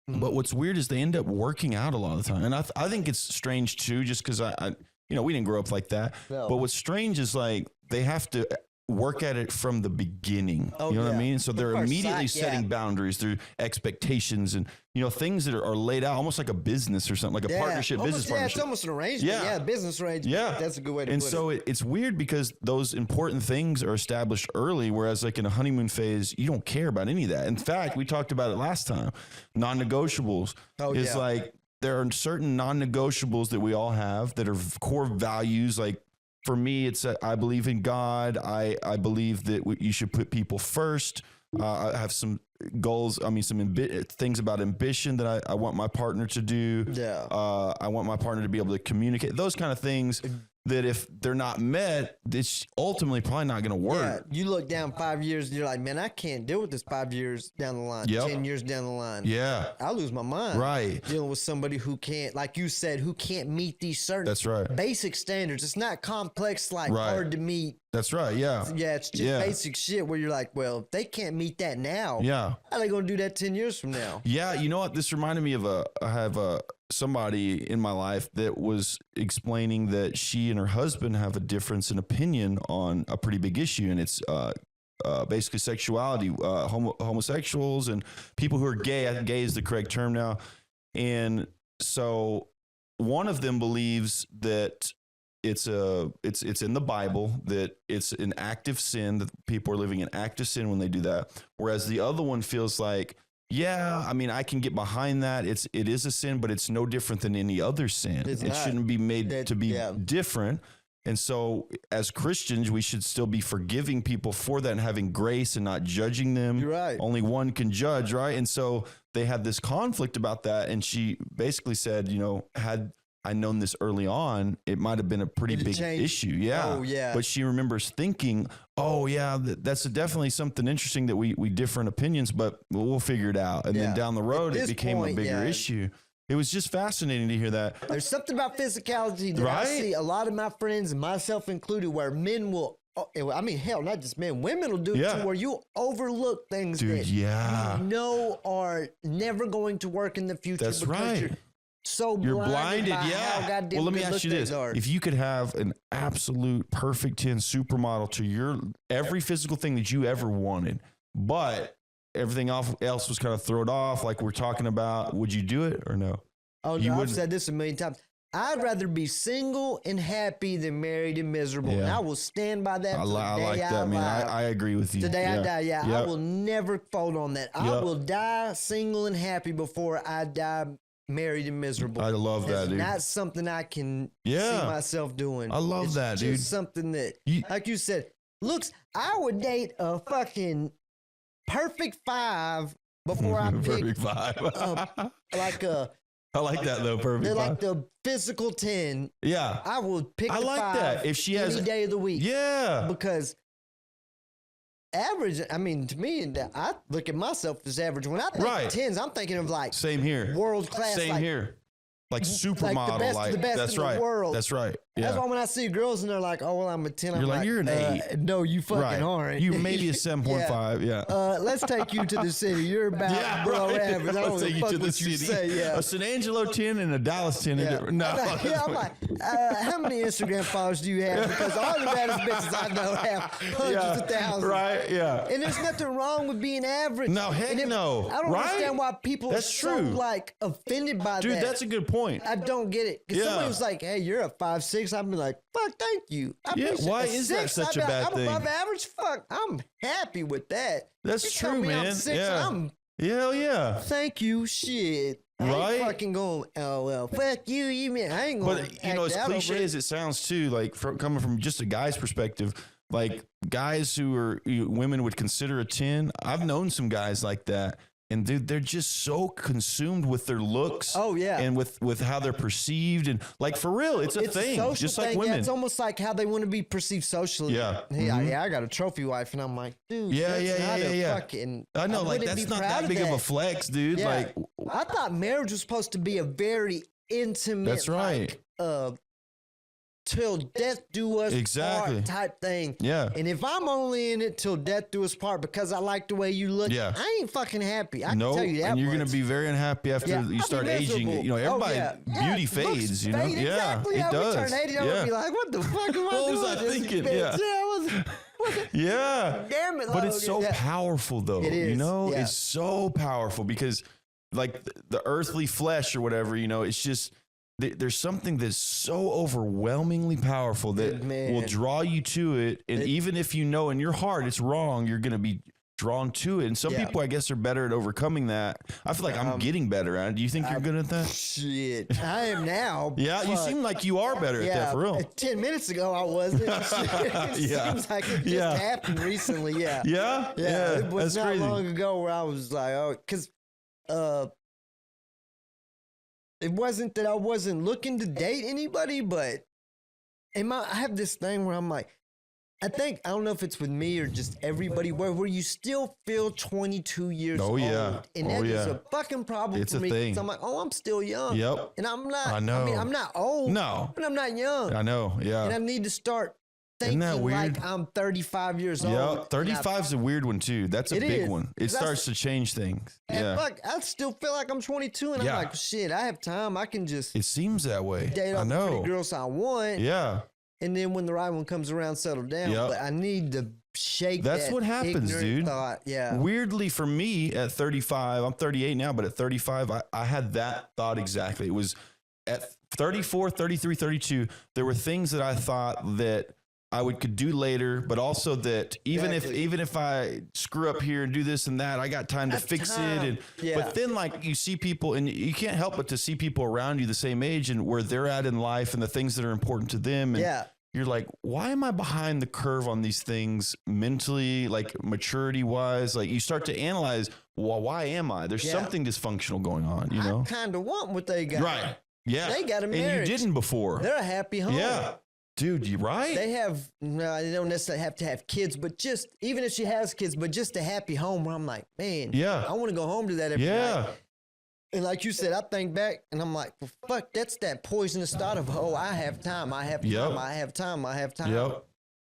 But what's weird is they end up working out a lot of the time. And I think it's strange too, just because I we didn't grow up like that. No. But what's strange is like they have to work at it from the beginning. Oh, you know what yeah. I mean? So they're First immediately sight, yeah. setting boundaries through expectations and, things that are laid out almost like a business or something, like a partnership, business It's partnership. almost an arrangement. Yeah. Yeah, business arrangement. Yeah. That's a good way to and put so it. it's weird because those important things are established early, whereas like in a honeymoon phase, you don't care about any of that. In fact, we talked about it last time. Non-negotiables is yeah. like there are certain non-negotiables that we all have that are core values. Like for me, it's I believe in God. I believe that you should put people first. I have some goals. I mean, some things about ambition that I want my partner to do. Yeah. I want my partner to be able to communicate. Those kind of things that if they're not met, it's ultimately probably not going to Yeah, work. you look down 5 years, and you're like, man, I can't deal with this 5 years down the line, Yep. 10 years down the line. Yeah. I lose my mind. Right. Dealing with somebody who can't, like you said, who can't meet these certain That's right. basic standards. It's not complex, like Right. hard to meet. That's right. Yeah. Yeah, it's just basic shit where you're like, well, if they can't meet that now, Yeah. how are they going to do that 10 years from now? Yeah. You know what? This reminded me of I have somebody in my life that was explaining that she and her husband have a difference in opinion on a pretty big issue. And it's, basically sexuality, homosexuals and people who are gay. I think gay is the correct term now. And so one of them believes that it's in the Bible that it's an active sin, that people are living in active sin when they do that. Whereas the other one feels like, yeah, I mean, I can get behind that. It is a sin, but it's no different than any other sin. It's it not. shouldn't be made to be Yeah. different. And so as Christians, we should still be forgiving people for that and having grace and not judging them. You're right. Only one can judge, right? And so they had this conflict about that. And she basically said, had I known this early on, it might have been a pretty It'd big change. issue. Yeah. Oh, yeah. But she remembers thinking, oh, yeah, that's definitely something interesting that we differ in opinions, but we'll figure it out. And then Yeah. down the road, At it this became point, a bigger yeah. issue. It was just fascinating to hear that. There's something about physicality that I Right? see a lot of my friends, and myself included, where men will, I mean, hell, not just men, women will do it Yeah. too, where you overlook things Dude, that yeah. you know are never going to work in the future. That's because right. You're so You're blinded, blinded, by yeah. how goddamn Well, let me good ask you look this: things are. if you could have an absolute perfect 10 supermodel to your every physical thing that you ever wanted, but everything else was kind of thrown off, like we're talking about, would you do it or no? Oh, You no, I've wouldn't- said this a million times. I'd rather be single and happy than married and miserable. And Yeah. I will stand by that. I to the like day that, man. alive. I agree with you. Today I die, yeah. I Yep. will never fold on that. I Yep. will die single and happy before I die married and miserable. I love that, That's dude. not something I can Yeah. see myself doing. I love It's that, just dude. something that, You- like you said, looks, I would date a fucking perfect 5 before I pick Perfect vibe. like a, I like that though. Perfect they're vibe. like the physical 10. Yeah. I would pick I the like 5 that. If she has- any day of the week. Yeah. Because average, I mean, to me, I look at myself as average. When I think Right. of 10s, I'm thinking of like Same here. world class. Same like, here. Like supermodel. best of the best that's in the right. world. That's right. That's Yeah. why when I see girls and they're like, "Oh, well, I'm a 10," I'm You're like, "You're an 8." No, you fucking Right. aren't. You maybe a 7.5. Yeah. Let's take you to the city. You're about below average. I don't Let's give take a you fuck to the what you city. say. Yeah. A San Angelo 10 and a Dallas 10. Yeah. No. Yeah, I'm like, how many Instagram followers do you have? Because all the baddest bitches I know have hundreds of thousands. Right. Yeah. And there's nothing wrong with being average. No, heck And no. I don't Right? understand why people That's are so true. like offended by Dude, that. that's a good point. I don't get it. Because Yeah. somebody was like, "Hey, you're a 5'6". I'd be like, "Fuck, thank you." I Yeah, appreciate why it. is that 6, such I'd be a like, bad I'm thing? above average. Fuck, I'm happy with that. That's You tell true, me man. I'm 6, Yeah. I'm Hell yeah. thank you. Shit. I Right? ain't fucking going, oh, well, fuck you. You mean I ain't going But, as cliche as it sounds too, like coming from just a guy's perspective, like guys who are women would consider a 10. I've known some guys like that. And dude, they're just so consumed with their looks. Oh, yeah. And with how they're perceived. And like, for real, it's a thing. social Just thing. like Yeah, women. it's almost like how they want to be perceived socially. Yeah. Yeah, I got a trophy wife, and I'm like, dude, Yeah, that's yeah, not yeah, a yeah. fucking. I know, like, wouldn't that's be not proud that big of a that. flex, dude. Yeah. Like, I thought marriage was supposed to be a very intimate, That's right. like, till death do us Exactly. part type thing. yeah. And if I'm only in it till death do us part because I like the way you look, Yeah. I ain't fucking happy. I can No, tell you that. and you're much. going to be very unhappy after Yeah, you I'll start be aging. miserable. Everybody, Yeah, beauty looks fades, fade, Yeah, exactly. it I does. would turn 80, I would be like, what the fuck am I What doing? was I this thinking? bitch? Yeah. what the, Yeah. damn it, But it's so Logan. Yeah. powerful, though. It is, yeah. It's so powerful because, like, the earthly flesh or whatever, it's just there's something that's so overwhelmingly powerful that Man. will draw you to it. And even if you know in your heart it's wrong, you're going to be drawn to it. And some Yeah. people, I guess, are better at overcoming that. I feel like I'm getting better at it. Do you think you're good at that? Shit, I am now. Yeah, you Fuck. seem like you are better at that, for real. 10 minutes ago, I wasn't. It Yeah. seems like it just Yeah. happened recently. Yeah. Yeah? It was that's not crazy. long ago where I was like, oh, because it wasn't that I wasn't looking to date anybody, but I have this thing where I'm like, I don't know if it's with me or just everybody, where you still feel 22 years old. Yeah. And that is a fucking problem It's for a me. thing. I'm like, I'm still young. Yep. And I'm not. I know. I mean, I'm not old. No. But I'm not young. I know. Yeah. And I need to start Isn't that thinking weird? like I'm 35 years Yeah. old. 35 is a weird one too. That's a It big is. one. It starts to change things. And Yeah. fuck, I still feel like I'm 22, and Yeah. I'm like, shit, I have time. I can just It seems that way. date I all the know. pretty girls I want. Yeah. And then when the right one comes around, settle down. Yep. But I need to shake That's that what happens, ignorant dude. thought. Yeah. Weirdly for me at 35, I'm 38 now, but at 35, I had that thought exactly. It was at 34, 33, 32, there were things that I thought that I could do later, but also that even if I screw up here and do this and that, I got time to fix it. And but then like you see people, and you can't help but to see people around you the same age and where they're at in life and the things that are important to them. And you're like, why am I behind the curve on these things mentally, like maturity wise? Like you start to analyze, well, why am I? There's something dysfunctional going on, you know? I kind of want what they got. Right. Yeah. They got a marriage. And you didn't before. They're a happy home. Yeah. Dude, you right? They don't necessarily have to have kids, but just, even if she has kids, but just a happy home where I'm like, man, I want to go home to that every night. And like you said, I think back and I'm like, well, fuck, that's that poisonous thought of, I have time, I have time, I have time, I have time. Yep.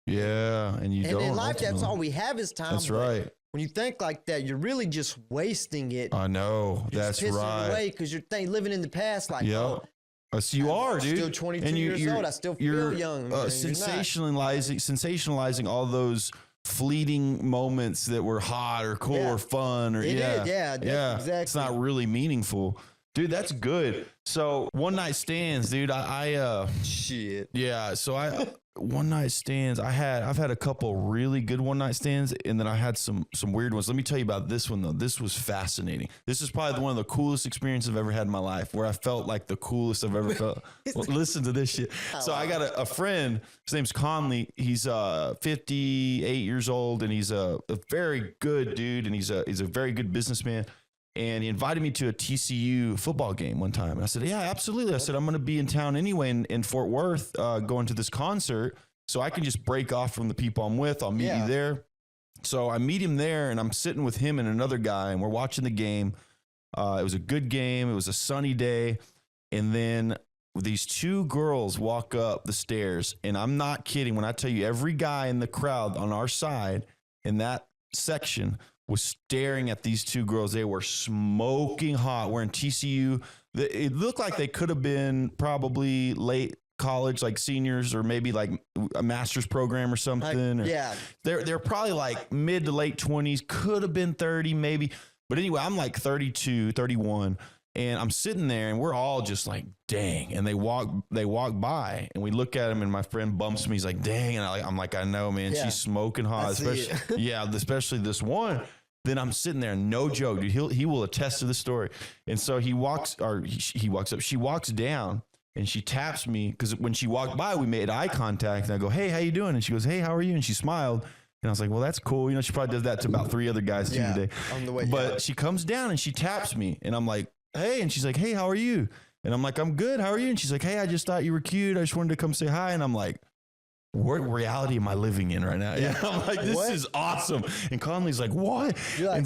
Yeah. And you don't. And in life, that's all we have is time. That's right. When you think like that, you're really just wasting it. I know. That's pissing right. it away because you're living in the past like, so you are, dude. Still 22 years old. I still feel young. Sensationalizing all those fleeting moments that were hot or cool or fun or exactly. It's not really meaningful, dude. That's good. So one night stands, dude. Shit. Yeah. So one night stands. I've had a couple really good one night stands, and then I had some weird ones. Let me tell you about this one though. This was fascinating. This is probably one of the coolest experiences I've ever had in my life, where I felt like the coolest I've ever felt. Well, listen to this shit. So I got a friend. His name's Conley. He's 58 years old, and he's a very good dude, and he's a very good businessman. And he invited me to a TCU football game one time. And I said, yeah, absolutely. I said, I'm going to be in town anyway in Fort Worth going to this concert. So I can just break off from the people I'm with. I'll meet you there. So I meet him there, and I'm sitting with him and another guy, and we're watching the game. It was a good game. It was a sunny day. And then these two girls walk up the stairs. And I'm not kidding when I tell you, every guy in the crowd on our side in that section was staring at these two girls. They were smoking hot, wearing TCU. It looked like they could have been probably late college, like seniors, or maybe like a master's program or something. They're probably like mid to late 20s, could have been 30 maybe. But anyway, I'm like 32, 31. And I'm sitting there, and we're all just like, dang. And they walk by, and we look at him, and my friend bumps me. He's like, dang. And I'm like, I know, man. She's smoking hot, especially this one. Then I'm sitting there, no joke, dude. He will attest to the story. And so he walks up. She walks down, and she taps me, because when she walked by, we made eye contact. And I go, hey, how you doing? And she goes, hey, how are you? And she smiled. And I was like, well, that's cool. You know, she probably does that to about 3 other guys too today. On the way but she comes down and she taps me, and I'm like, hey. And she's like, hey, how are you? And I'm like, I'm good. How are you? And she's like, hey, I just thought you were cute. I just wanted to come say hi. And I'm like, what reality am I living in right now? Yeah. I'm like, this is awesome. And Conley's like, what? You're like,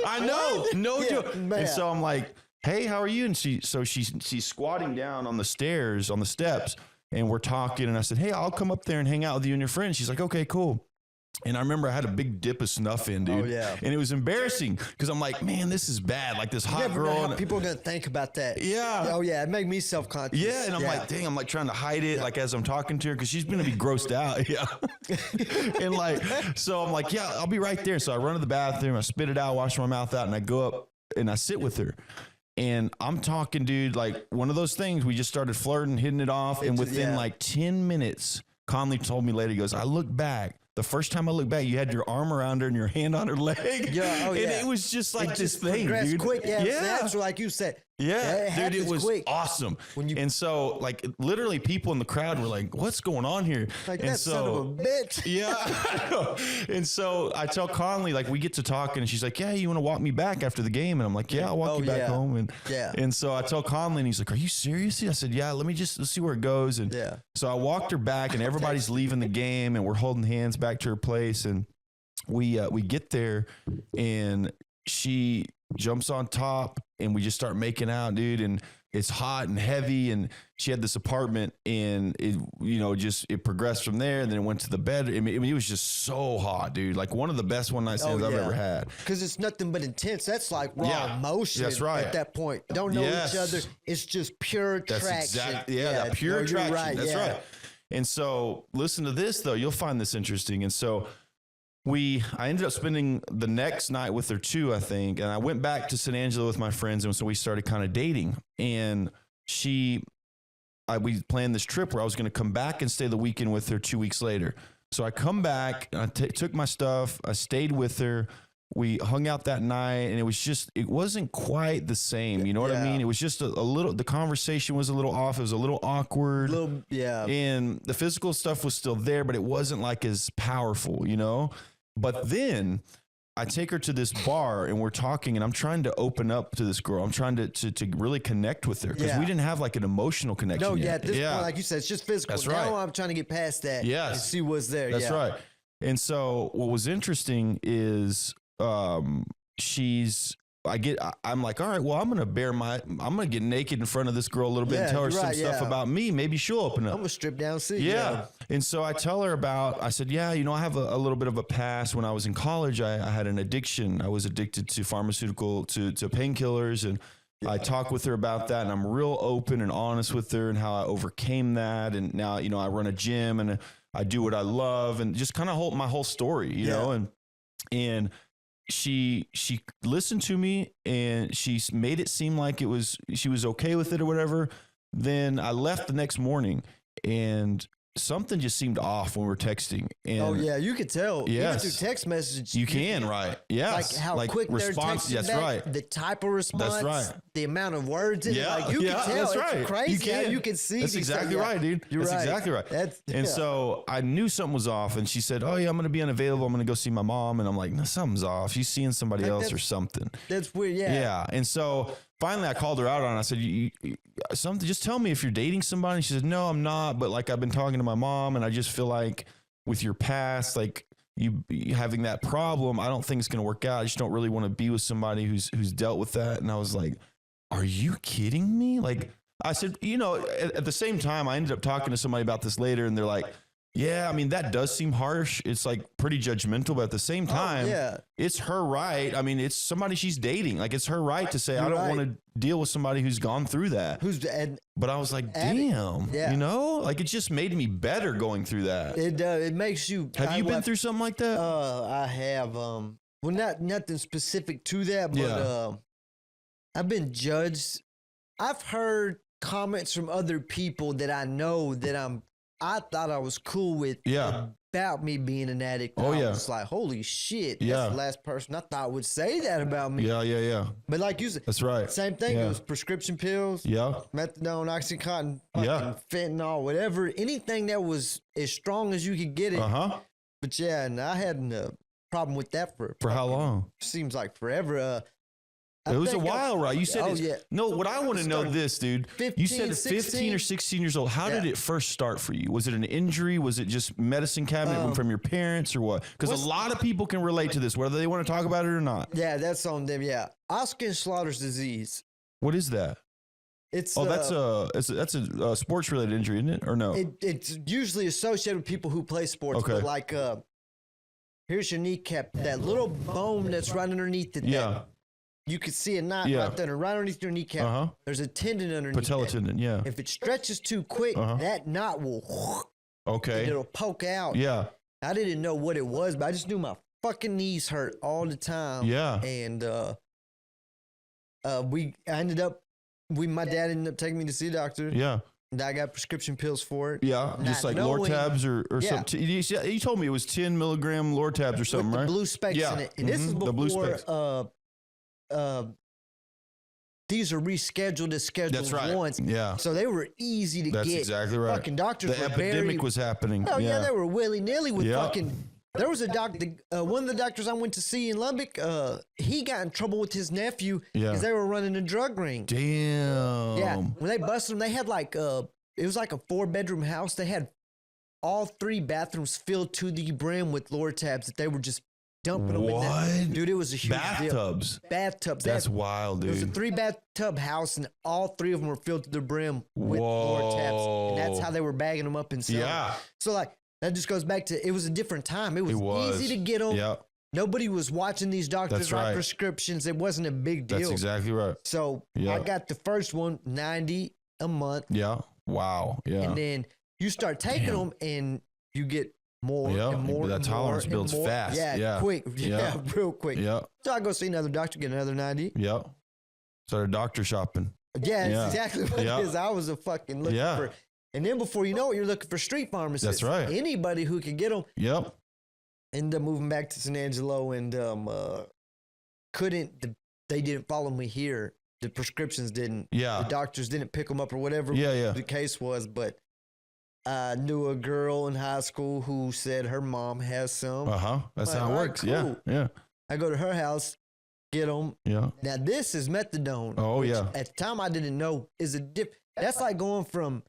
I know. No joke. Man. And so I'm like, hey, how are you? And she's squatting down on the stairs, on the steps, and we're talking. And I said, hey, I'll come up there and hang out with you and your friend. She's like, okay, cool. And I remember I had a big dip of snuff in, dude. And it was embarrassing because I'm like, man, this is bad. Like this hot girl. People are going to think about that. Yeah. Oh, yeah. It made me self-conscious. Yeah. And I'm like, dang, I'm like trying to hide it, like as I'm talking to her, because she's going to be grossed out. Yeah. And like, so I'm like, yeah, I'll be right there. So I run to the bathroom, I spit it out, wash my mouth out, and I go up and I sit with her. And I'm talking, dude, like one of those things. We just started flirting, hitting it off. And within like 10 minutes, Conley told me later, he goes, I look back. The first time I looked back, you had your arm around her and your hand on her leg. Yeah, and it was just like this thing, dude. Quick, that's like you said. Yeah, dude, it was quick. awesome. When you- And so, like, literally, people in the crowd were like, "What's going on here?" Like, and that son of a bitch. yeah. I know. And so I tell Conley, like, we get to talking, and she's like, "Yeah, you want to walk me back after the game?" And I'm like, "Yeah, I'll walk Oh, you back yeah. home." And Yeah. and so I tell Conley, and he's like, "Are you serious?" I said, "Yeah, let's see where it goes." And Yeah. so I walked her back, and everybody's leaving the game, and we're holding hands back to her place, and we get there, and she jumps on top, and we just start making out, dude, and it's hot and heavy, and she had this apartment, and it progressed from there, and then it went to the bed. I mean, it was just so hot, dude. Like one of the best one night stands I've ever had. Because it's nothing but intense. That's like raw emotion. That's right. At that point, don't know Yes. each other. It's just pure That's traction. exactly that pure no, you're attraction. right, That's yeah. right. And so listen to this though. You'll find this interesting. And so I ended up spending the next night with her too, I think. And I went back to San Angelo with my friends. And so we started kind of dating. And we planned this trip where I was going to come back and stay the weekend with her 2 weeks later. So I come back, and I took my stuff. I stayed with her. We hung out that night, and it wasn't quite the same. You know what I mean? It was just a little, the conversation was a little off. It was a little awkward. And the physical stuff was still there, but it wasn't like as powerful, you know? But then I take her to this bar, and we're talking, and I'm trying to open up to this girl. I'm trying to really connect with her because we didn't have like an emotional connection. No, yet. at this point, like you said, it's just physical. That's right. Now I'm trying to get past that Yes. and see what's there. That's right. And so what was interesting is I'm like, all right, well, I'm going to get naked in front of this girl a little bit and tell her some stuff about me. Maybe she'll open up. I'm going to strip down, see. Yeah. And so I tell her I said, I have a little bit of a past. When I was in college, I had an addiction. I was addicted to pharmaceutical, to painkillers. And I talk with her about that, and I'm real open and honest with her and how I overcame that. And now, I run a gym and I do what I love, and just kind of my whole story, you know, and she listened to me, and she made it seem like she was okay with it or whatever. Then I left the next morning, and something just seemed off when we were texting. And you could tell. Yes. Even through text messages. You can, right? Yes. Like how quick response. they're texting That's back, right. the type of response. That's right. The amount of words in it. Like you can tell. That's It's right. crazy how you can see. That's exactly right, dude. That's exactly right. And so I knew something was off, and she said, "Oh yeah, I'm going to be unavailable. I'm going to go see my mom." And I'm like, "No, something's off. She's seeing somebody else or something." That's weird. Yeah. Yeah. And so finally I called her out on it. I said, something, just tell me if you're dating somebody. And she said, "No, I'm not. But like, I've been talking to my mom, and I just feel like with your past, like you having that problem, I don't think it's going to work out. I just don't really want to be with somebody who's dealt with that." And I was like, "Are you kidding me?" Like I said, at the same time, I ended up talking to somebody about this later, and they're like, "Yeah, I mean, that does seem harsh. It's like pretty judgmental, but at the same time, it's her right. I mean, it's somebody she's dating. Like, it's her right to say, I don't want to deal with somebody who's gone through that." But I was like, damn, like it just made me better going through that. It makes you. Have you been through something like that? I have. Well, nothing specific to that, but I've been judged. I've heard comments from other people that I know that I thought I was cool with about me being an addict. I was like, holy shit, that's the last person I thought would say that about me. Yeah. But like you said, that's right. Same thing. It was prescription pills, methadone, Oxycontin, fentanyl, whatever. Anything that was as strong as you could get it. But and I had a problem with that for how long? Seems like forever. It was a while, right? You said no. What I want to know this, dude. 15, you said 15 16? or 16 years old. How did it first start for you? Was it an injury? Was it just medicine cabinet from your parents or what? Because a lot of people can relate to this, whether they want to talk about it or not. Yeah, that's on them. Yeah, Osgood-Schlatter's disease. What is that? It's that's a sports related injury, isn't it? Or no? It's usually associated with people who play sports. Okay. But like, here's your kneecap. That little bone that's right underneath it. Yeah. You could see a knot right there, right underneath your kneecap. There's a tendon underneath. Patella tendon, yeah. If it stretches too quick, that knot will. Okay. And it'll poke out. Yeah. I didn't know what it was, but I just knew my fucking knees hurt all the time. Yeah. And my dad ended up taking me to see a doctor. Yeah. And I got prescription pills for it. Yeah, just like Lortabs or something. You told me it was 10 milligram Lortabs or something, with right? the blue specks in it. And this is before these are rescheduled as scheduled That's right. once. Yeah. So they were easy to That's get. exactly right. Fucking doctors The were epidemic was happening. Oh yeah, they were willy nilly with Yep. fucking. There was a doctor. One of the doctors I went to see in Lubbock. He got in trouble with his nephew because they were running a drug ring. Damn. Yeah, when they busted them, they had like it was like a 4-bedroom house. They had all 3 bathrooms filled to the brim with Lord tabs that they were just dumping them in there. What? Dude, it was a huge Bathtubs. deal. Bathtubs. That's wild, It was a dude. 3-bathtub house, and all 3 of them were filled to the brim with Lord tabs, and that's how they were bagging them up and selling. Yeah. So like that just goes back to it was a different time. It was easy to get them. Yep. Nobody was watching these doctors That's write right. prescriptions. It wasn't a big deal. That's exactly right. So Yeah. I got the first one, $90 a month. Yeah. Wow. Yeah. And then you start taking them and you get more Yeah, and more. that and tolerance more builds and more. fast. Yeah, Yeah. quick. Yeah, Yeah. real quick. Yeah. So I go see another doctor, get another 90. Yeah. Started doctor shopping. Yeah, Yeah. that's exactly what Yeah. it is. I was a fucking looking Yeah. for. And then before you know it, you're looking for street pharmacists. That's right. Anybody who could get them. Yep. Ended up moving back to San Angelo and they didn't follow me here. The prescriptions didn't. Yeah. The doctors didn't pick them up or whatever Yeah. the case was. But I knew a girl in high school who said her mom has some. That's Like, how it all right, works. Yeah. cool. Yeah. I go to her house, get them. Yeah. Now this is methadone. Oh, which yeah. At the time I didn't know is a dip. That's like going from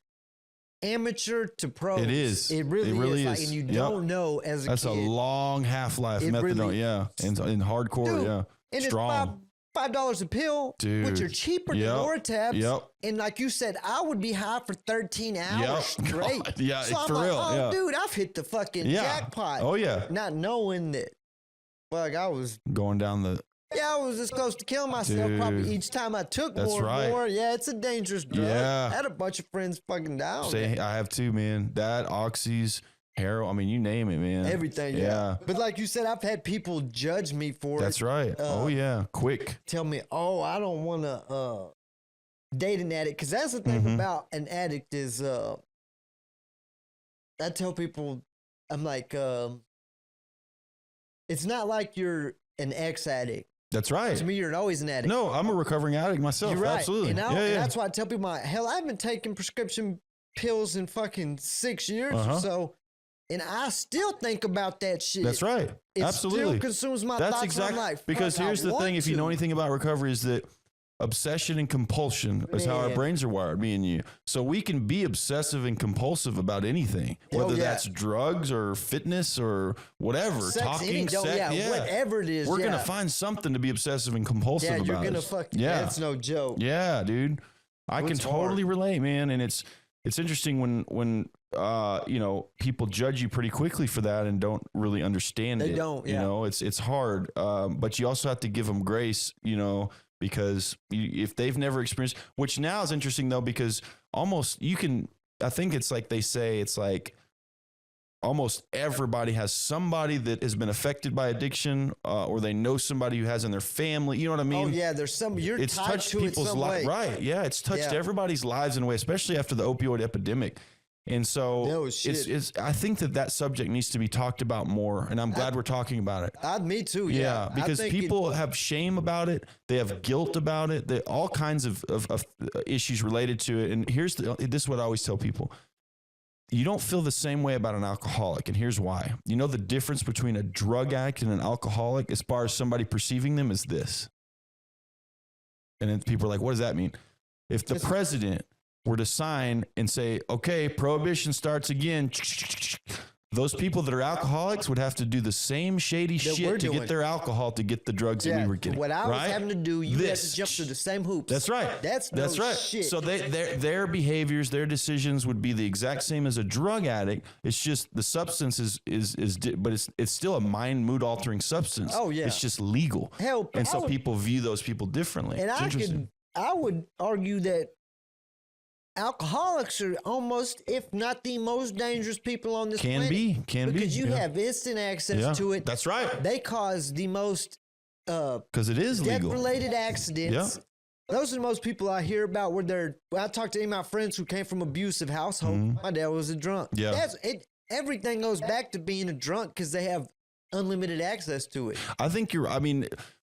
amateur to pro. It is. It really, It really is. Like, is. and you Yep. don't know as a That's kid. a long half-life It methadone. really- Yeah. And in hardcore. Dude, Yeah. And Strong. it's $5 a pill, which Dude. are cheaper Yep. than Lortabs. Yep. And like you said, I would be high for 13 hours straight. God, yeah, So I'm for like, real. oh, Yeah. dude, I've hit the fucking Yeah. jackpot. Oh yeah. Not knowing that, fuck, I was as close to killing myself probably Dude. each time I took That's more right. and more. Yeah, it's a dangerous drug. Yeah. I had a bunch of friends fucking down. I have too, man. That, oxys, heroin. I mean, you name it, man. Everything, yeah. But like you said, I've had people judge me for That's it. right. Oh yeah. Quick. Tell me, oh, I don't want to date an addict. Because that's the thing Mhm. about an addict is I tell people, I'm like, it's not like you're an ex-addict. That's right. To me, you're always an addict. No, I'm a recovering addict myself. You're right. Absolutely. And, Yeah, and yeah. that's why I tell people, hell, I've been taking prescription pills in fucking 6 years or Uh-huh. so. And I still think about that shit. That's right. It Absolutely. still consumes my That's thoughts. exactly I'm like, because fuck, here's I the thing: want if you know to. anything about recovery, is that obsession and compulsion is how our Man. brains are wired, me and you. So we can be obsessive and compulsive about anything, whether yeah. that's drugs or fitness or whatever, Sex, talking, any- sex, whatever it is. We're yeah. gonna find something to be obsessive and compulsive Yeah, about. you're gonna us. fuck. Yeah, That's no joke. yeah, dude. I can It's totally hard. relate, man. And it's interesting when you know, people judge you pretty quickly for that and don't really understand it. They don't, You yeah. know, it's hard. But you also have to give them grace, you know, because if they've never experienced, which now is interesting though, because almost you can, I think it's like they say, it's like almost everybody has somebody that has been affected by addiction, or they know somebody who has in their family. You know what I mean? Oh yeah, there's some you're It's tied touched to it people's some way. lives, right? Yeah, it's touched Yeah. everybody's lives in a way, especially after the opioid epidemic. And so No shit. it's I think that subject needs to be talked about more, and I'm glad we're talking about it. Me too. Yeah, Yeah, I because think people have shame about it, they have guilt about it, they all kinds of issues related to it. And this is what I always tell people: you don't feel the same way about an alcoholic, and here's why. You know the difference between a drug addict and an alcoholic, as far as somebody perceiving them, is this. And then people are like, "What does that mean?" If the president were to sign and say, okay, prohibition starts again, those people that are alcoholics would have to do the same shady we're shit to doing. get their alcohol to get the drugs that yeah, we were getting. what I was right? having to do, you had This. to jump through the same hoops. That's right. That's right. shit. So their behaviors, their decisions would be the exact same as a drug addict. It's just the substance but it's still a mind mood altering substance. Oh, yeah. It's just legal. Hell, And I so would- people view those people differently. And It's interesting. I would argue that alcoholics are almost, if not the most dangerous people on this Can planet. be. Because you yeah. have instant access Yeah. to it. That's right. They cause the most Because it is legal. death-related accidents. Those are the most people I hear about when I talk to any of my friends who came from abusive household. My dad was a drunk. Mm-hmm. Yeah. Everything goes back to being a drunk because they have unlimited access to it. I think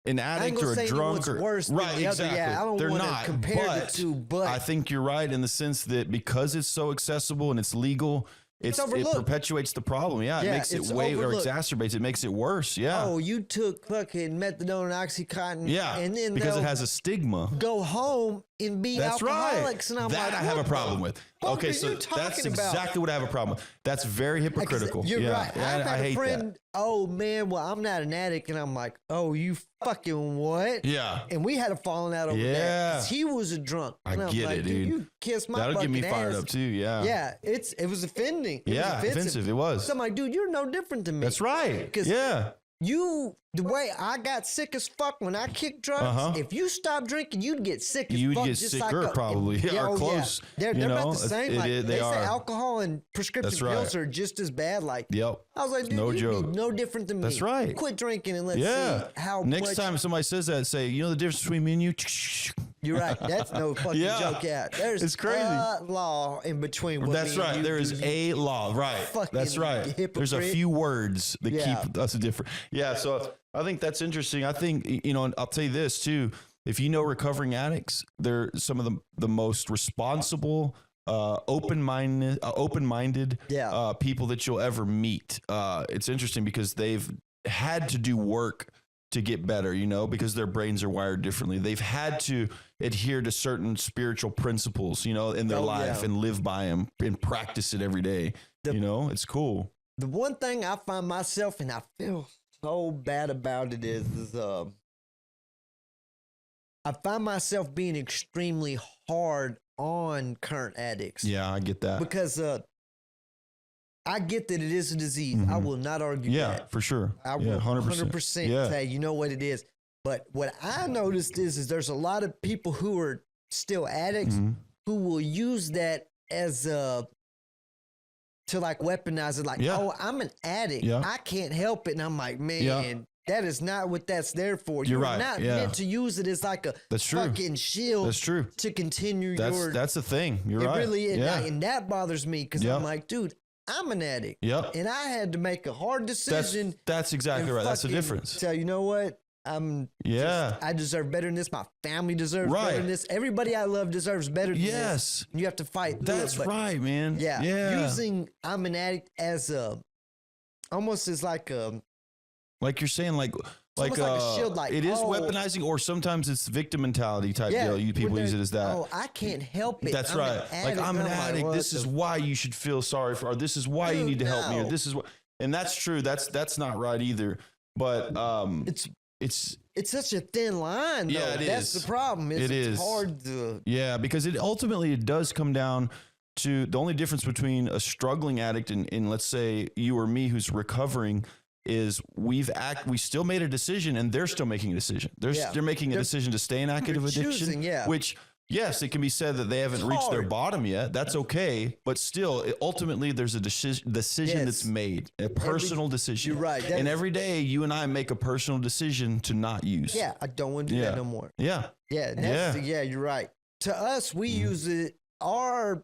an I ain't addict gonna or say a drunk anyone's or worse than right, the other. exactly. Yeah, I don't They're want not. to compare the two, but I think you're right in the sense that because it's so accessible and it's legal, it overlooked. perpetuates the problem. Yeah, it Yeah, makes it it's way or overlooked. exacerbates it, makes it worse. Yeah. oh, you took fucking methadone and OxyContin, yeah. and then because it they'll has a stigma. go home and be That's right. alcoholics, and I'm that like, I have what a problem the with. fuck Okay, are so you that's talking about? exactly what I have a problem with. That's very hypocritical. You're yeah. right. Yeah, I've I had hate a friend. that. Oh man, well I'm not an addict, and I'm like, oh, you fucking what? Yeah. And we had a falling out over that. Yeah. 'Cause he was a drunk. I And I'm get like, it, dude. You kissed my That'll get me fucking fired ass. up too. Yeah. Yeah, it was offending. It Yeah, was offensive. It was. So I'm like, dude, you're no different than me. That's right. 'Cause Yeah. The way I got sick as fuck when I kicked drugs, Uh-huh. if you stop drinking, you'd get sick as You'd fuck. get just sicker like probably. Yeah, or close. They're you about know? the same. It Like, is- they they say are. alcohol and prescription That's right. pills are just as bad. Like, Yep. I was like, dude, No you'd joke. be no different than me. That's right. Quit drinking and let's Yeah. see how Next much. time somebody says that, say, you know the difference between me and you? You're right. That's no fucking Yeah. joke. Yeah, there's It's crazy. a law in between. What That's me and right. you There do. is a law. Right. That's Fucking right. There's a hypocrite. few words that Yeah. keep us different. Yeah. So I think that's interesting. I think, you know, and I'll tell you this too. If you know recovering addicts, they're some of the most responsible, open-minded people that you'll ever meet. It's interesting because they've had to do work to get better, you know, because their brains are wired differently. They've had to adhere to certain spiritual principles, you know, in their life and live by them and practice it every day. You know, it's cool. The one thing I find myself, and I feel so bad about it, is I find myself being extremely hard on current addicts. Yeah, I get that. Because I get that it is a disease. I will not argue Yeah, that. for sure. I will 100%. 100% Yeah. say, you know what it is. But what I noticed is there's a lot of people who are still addicts Mm-hmm. who will use that as to like weaponize it. Like, Yeah. oh, I'm an addict. Yeah. I can't help it. And I'm like, man, Yeah. that is not what that's there for. You're You're right, not yeah. meant to use it as like a That's true. fucking shield That's true. to continue your. That's the thing. You're it right. really is. Yeah. And that bothers me because Yep. I'm like, dude, I'm an addict. Yep. And I had to make a hard decision. That's exactly and right. That's the fucking difference. So you know what? Yeah. I deserve better than this. My family deserves Right. better than this. Everybody I love deserves better than Yes. this. You have to fight through That's it. But right, man. yeah. Yeah. Using I'm an addict as almost as like a Like you're saying, like almost like a shield, like, it is oh. weaponizing, or sometimes it's victim mentality type yeah. deal. You people when use it they're- as that. Oh, I can't help it. That's I'm right. An Like addict. I'm an like, addict. what This is the why you should feel sorry for, or this is why you Dude, need to help me, or no. this is what. And that's true. That's not right either. But it's It's such a thin line, though. Yeah, it That's is. the problem. It is. It's hard to. yeah, because it ultimately it does come down to the only difference between a struggling addict and let's say you or me who's recovering is we still made a decision and they're still making a decision. They're making a decision to stay in active addiction, choosing, yeah. which yes, it can be said that they haven't reached their hard. bottom yet. That's okay, but still, ultimately, there's a decision Yes. that's made, a personal decision. you're right. And every day, you and I make a personal decision to not use. Yeah, I don't want to do Yeah. that no more. Yeah. Yeah, yeah, you're right. To us, we use it. Our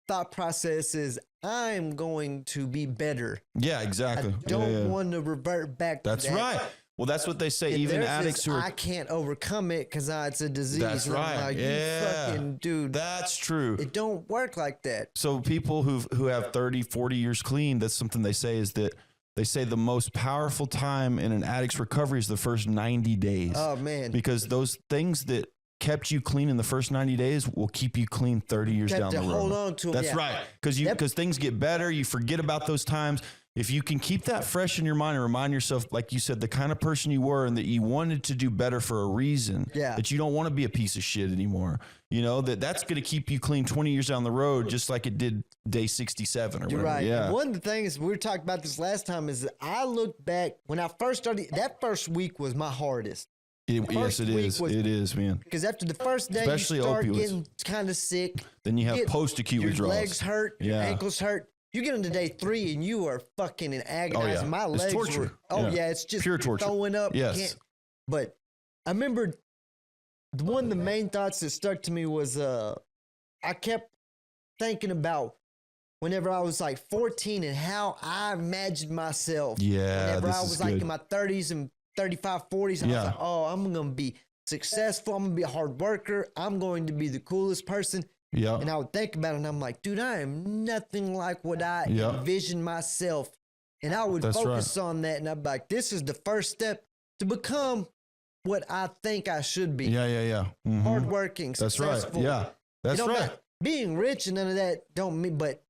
thought process is, I'm going to be better. Yeah. Exactly. I don't Yeah. want to revert back. That's to that. right. Well, that's what they say. And Even there's addicts this, who are. I can't overcome it because it's a disease. That's And I'm right. like, Yeah. You fucking dude. That's true. It don't work like that. So people who have 30, 40 years clean, that's something they say is that they say the most powerful time in an addict's recovery is the first 90 days. Oh man. Because those things that kept you clean in the first 90 days will keep you clean 30 years Got down to the road. hold on to 'em, That's yeah. right. Because things get better, you forget about those times. If you can keep that fresh in your mind and remind yourself, like you said, the kind of person you were and that you wanted to do better for a reason, Yeah. that you don't want to be a piece of shit anymore, you know, that's going to keep you clean 20 years down the road, just like it did day 67 or You're whatever. right. Yeah. And one of the things we were talking about this last time is that I look back when I first started. That first week was my hardest Yes, first it week is. was- It is, man. because after the first day Especially you start opioids. getting kind of sick. Then you have Get- post-acute your withdrawals. legs hurt, your Yeah. ankles hurt. You get into day 3 and you are fucking in agonizing. Oh, yeah. My It's legs torture. were. Oh Yeah. yeah, it's just Pure torture. throwing up. Yes. Can't- But I remember one of the main thoughts that stuck to me was I kept thinking about whenever I was like 14 and how I imagined myself. Yeah, Whenever this I is was like good. in my 30s and 35, 40s. I Yeah. was like, oh, I'm going to be successful. I'm going to be a hard worker. I'm going to be the coolest person. Yeah. And I would think about it, and I'm like, dude, I am nothing like what I envisioned myself. And I would focus on that, and I'd be like, this is the first step to become what I think I should be. Yeah. Mhm. Hardworking, That's successful. right. Yeah. That's You know, right. not being rich and none of that don't mean, but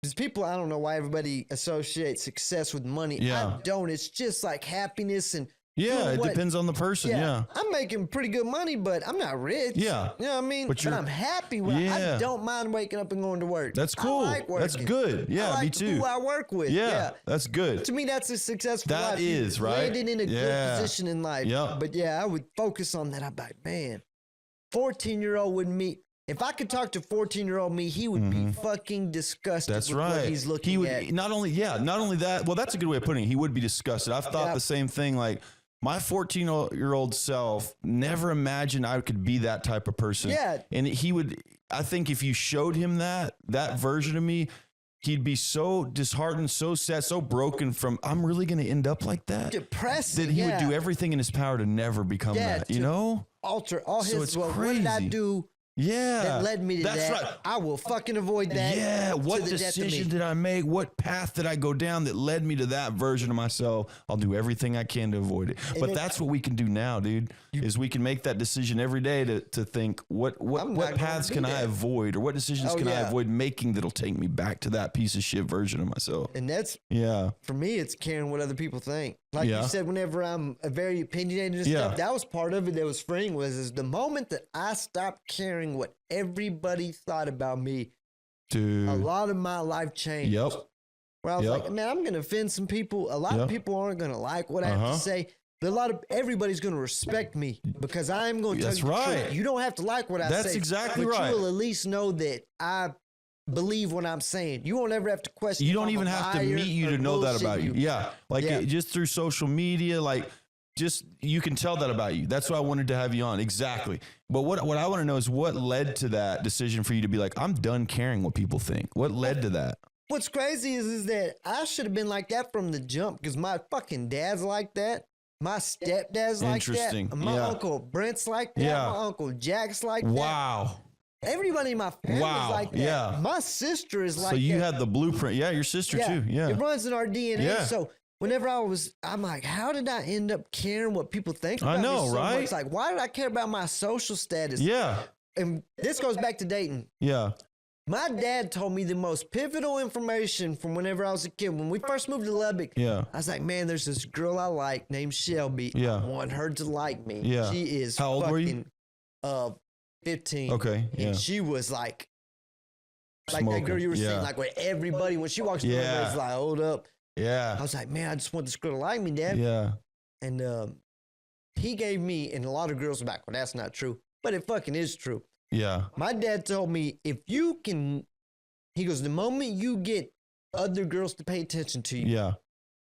there's people, I don't know why everybody associates success with money. Yeah. I don't. It's just like happiness and Yeah. doing It what- depends on the person. Yeah. I'm making pretty good money, but I'm not rich. Yeah. You know what I mean? But But I'm happy with Yeah. I don't mind waking up and going to work. That's cool. I like working. That's good. Yeah, I like me too. who I work with. Yeah, that's good. To me, that's a successful That life. is, You right? landed in a Yeah. good position in life. Yeah. But yeah, I would focus on that. I'd be like, man, 14-year-old would meet. If I could talk to 14-year-old me, he would be fucking disgusted That's with right. what he's looking he would at. not only that. Well, that's a good way of putting it. He would be disgusted. I've thought Yeah. the same thing. Like my 14-year-old self never imagined I could be that type of person. Yeah. And he would. I think if you showed him that version of me, he'd be so disheartened, so sad, so broken from I'm really going to end up like that. Depressing. That he would yeah. do everything in his power to never become Yeah, that. You to- know? Alter all So his. it's Well, what did I crazy. do Yeah. that led me to That's that? right. I will fucking avoid that. Yeah, to what the death of me. decision did I make? What path did I go down that led me to that version of myself? I'll do everything I can to avoid it. But that's what we can do now, dude. Is we can make that decision every day to think what I'm not paths gonna can do I that. avoid, or what decisions Oh, can I yeah. avoid making that'll take me back to that piece of shit version of myself. And that's Yeah. for me, it's caring what other people think. Like Yeah. you said, whenever I'm a very opinionated and Yeah. stuff, that was part of it that was freeing is the moment that I stopped caring what everybody thought about me, Dude. a lot of my life changed. Yep. Where I was Yep. like, man, I'm going to offend some people. A lot Yep. of people aren't going to like what I have Uh-huh. to say. But everybody's going to respect me because I'm going to tell That's you the right. truth. You don't have to like what I say. That's exactly but right. you will at least know that I believe what I'm saying. You won't ever have to question. You if don't I'm even a have to liar meet you or to know that bullshit about you. Yeah. Like Yeah. just through social media, like just you can tell that about you. That's why I wanted to have you on. Exactly. But what I want to know is what led to that decision for you to be like, I'm done caring what people think. What led to that? What's crazy is that I should have been like that from the jump because my fucking dad's like that. My stepdad's like Interesting. that. My Yeah. Uncle Brent's like that. Yeah. My Uncle Jack's like that. Wow. Everybody in my family's Wow. like that. Yeah. My sister is like So you that. had the blueprint. Yeah, your sister too. It Yeah. runs in our DNA. Yeah. So whenever I'm like, how did I end up caring what people think about I me know, so right? much? Like, why did I care about my social status? Yeah. And this goes back to dating. Yeah. My dad told me the most pivotal information from whenever I was a kid. When we first moved to Lubbock, Yeah. I was like, man, there's this girl I like named Shelby. Yeah. I want her to like me. Yeah. She is How old were you? fucking 15. Okay. Yeah. And she was like that Smoking. girl you were Yeah. saying, like where everybody, when she walks through, Yeah. everybody's like, hold up. I Yeah. was like, man, I just want this girl to like me, Dad. Yeah. And he gave me, and a lot of girls were like, well, that's not true. But it fucking is true. Yeah. My dad told me, if you can, he goes, the moment you get other girls to pay attention to you, Yeah.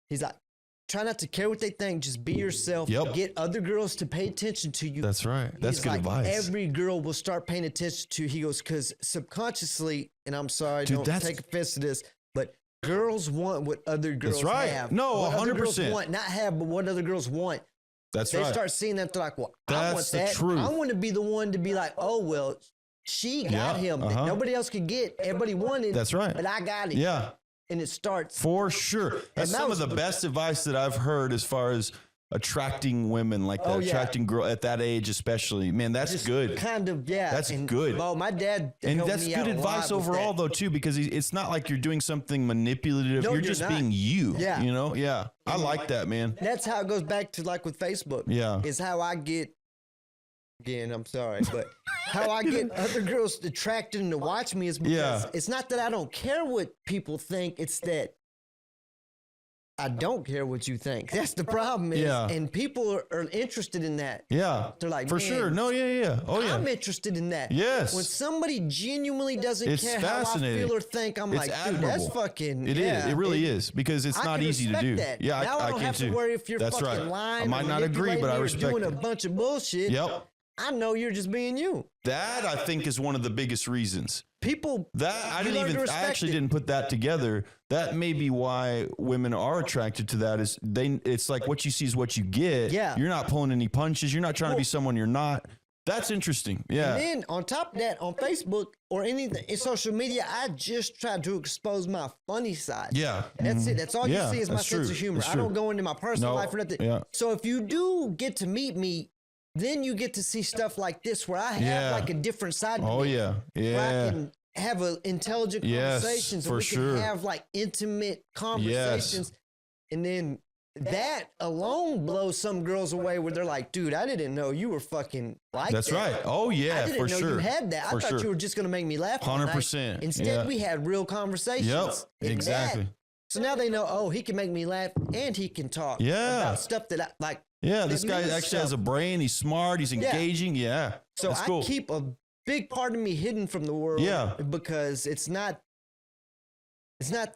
he's like, try not to care what they think. Just be yourself. Yep. Get other girls to pay attention to you. That's right. That's He's good like, advice. Every girl will start paying attention to you. He goes, because subconsciously, and I'm sorry, Dude, don't that's- take offense to this, but girls want what other girls right. have. No, what other girls 100%. want, not have, but what other girls want. That's They right. start seeing that, they're like, well, I want That's the that. truth. I want to be the one to be like, oh, well, she got Yeah, him that uh-huh. nobody else could get. Everybody wanted, That's right. but I got it. Yeah. And it starts. For sure. That's that some was of the best advice that I've heard as far as attracting women like that, Oh, yeah. attracting girl at that age, especially. Man, that's Just good. Kind of, yeah. That's and, good. Well, my dad And helped that's me good out a advice lot with overall, that. though, too, because it's not like you're doing something manipulative. No, you're you're just not. being you. Yeah. You know? Yeah. I like that, man. That's how it goes back to like with Facebook. Yeah. Is how I get, again, I'm sorry, but how I get other girls attracted and to watch me is because Yeah. it's not that I don't care what people think, it's that I don't care what you think. That's the problem. Is, Yeah. And people are interested in that. Yeah. They're like, for "Man, sure. No, yeah. Oh, yeah. I'm interested in that. Yes. When somebody genuinely doesn't It's care how I fascinating. feel or think, I'm It's like, dude, that's admirable. fucking. It is. yeah, It really is because it's I not can easy to respect do. that. Yeah, now I I don't can have too. to worry if you're That's fucking right. lying. I might or not agree, manipulating but I me or respect doing a it. bunch of bullshit. Yep. I know you're just being you. That I think is one of the biggest reasons. people That I you learn to I respect actually it. didn't put that together. That may be why women are attracted to that. Is it's like what you see is what you get. Yeah. You're not pulling any punches. You're not trying to be someone you're not. That's interesting. Yeah. And then on top of that, on Facebook or anything in social media, I just try to expose my funny side. Yeah. That's it. That's all Yeah, you see is my that's sense true. of humor. That's I true. don't go into my personal No, life or nothing. yeah. So if you do get to meet me, then you get to see stuff like this where I have Yeah. like a different side. Oh to me, yeah. Where I Yeah. can have a intelligent Yes, conversations and for we sure. can have like intimate conversations. And then that alone blows some girls away where they're like, dude, I didn't know you were fucking like That's that. right. Oh yeah, I didn't for know sure. you had that. I For thought sure. you were just going to make me laugh. all night. 100%. Instead, Yeah. we had real conversations. Yep. in Exactly. that. So now they know, oh, he can make me laugh and he can talk Yeah. about stuff that I like. Yeah. that This guy means actually has a stuff. brain. He's smart. He's engaging. Yeah. So That's cool. I keep a big part of me hidden from the world. Yeah. Because it's not,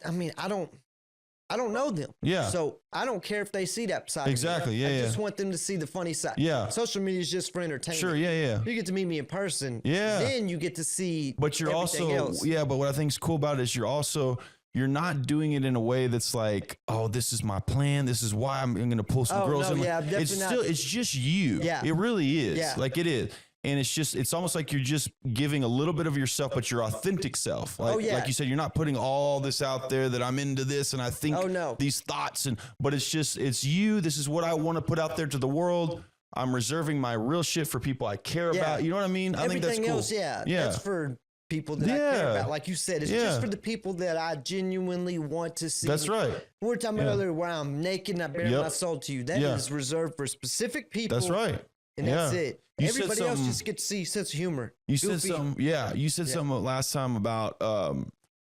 I mean, I don't know them. Yeah. So I don't care if they see that side. Exactly. Of me. Yeah, I just yeah. want them to see the funny side. Yeah. Social media is just for entertainment. Sure. Yeah. Yeah. You get to meet me in person. Yeah. Then you get to see. But you're everything also, else. yeah, but what I think is cool about it is you're not doing it in a way that's like, oh, this is my plan. This is why I'm going to pull some Oh, girls no, in. yeah, It's definitely not. it's just you. Yeah. It really is. Yeah. Like it is. And it's almost like you're just giving a little bit of yourself, but your authentic self. Like, Oh, yeah. like you said, you're not putting all this out there that I'm into this and I think Oh, no. these thoughts but it's you. This is what I want to put out there to the world. I'm reserving my real shit for people I care Yeah. about. You know what I mean? I think that's Everything cool. else, yeah. Yeah. That's for people that I care Yeah. about. Like you said, it's Yeah. just for the people that I genuinely want to see. That's right. We were talking about Yeah. earlier where I'm naked and I bare Yep. my soul to you. That is Yeah. reserved for specific people. That's right. And that's Yeah. it. You said Everybody else something- just gets to see sense of humor. You said Goofy. something. Yeah, you said something last time about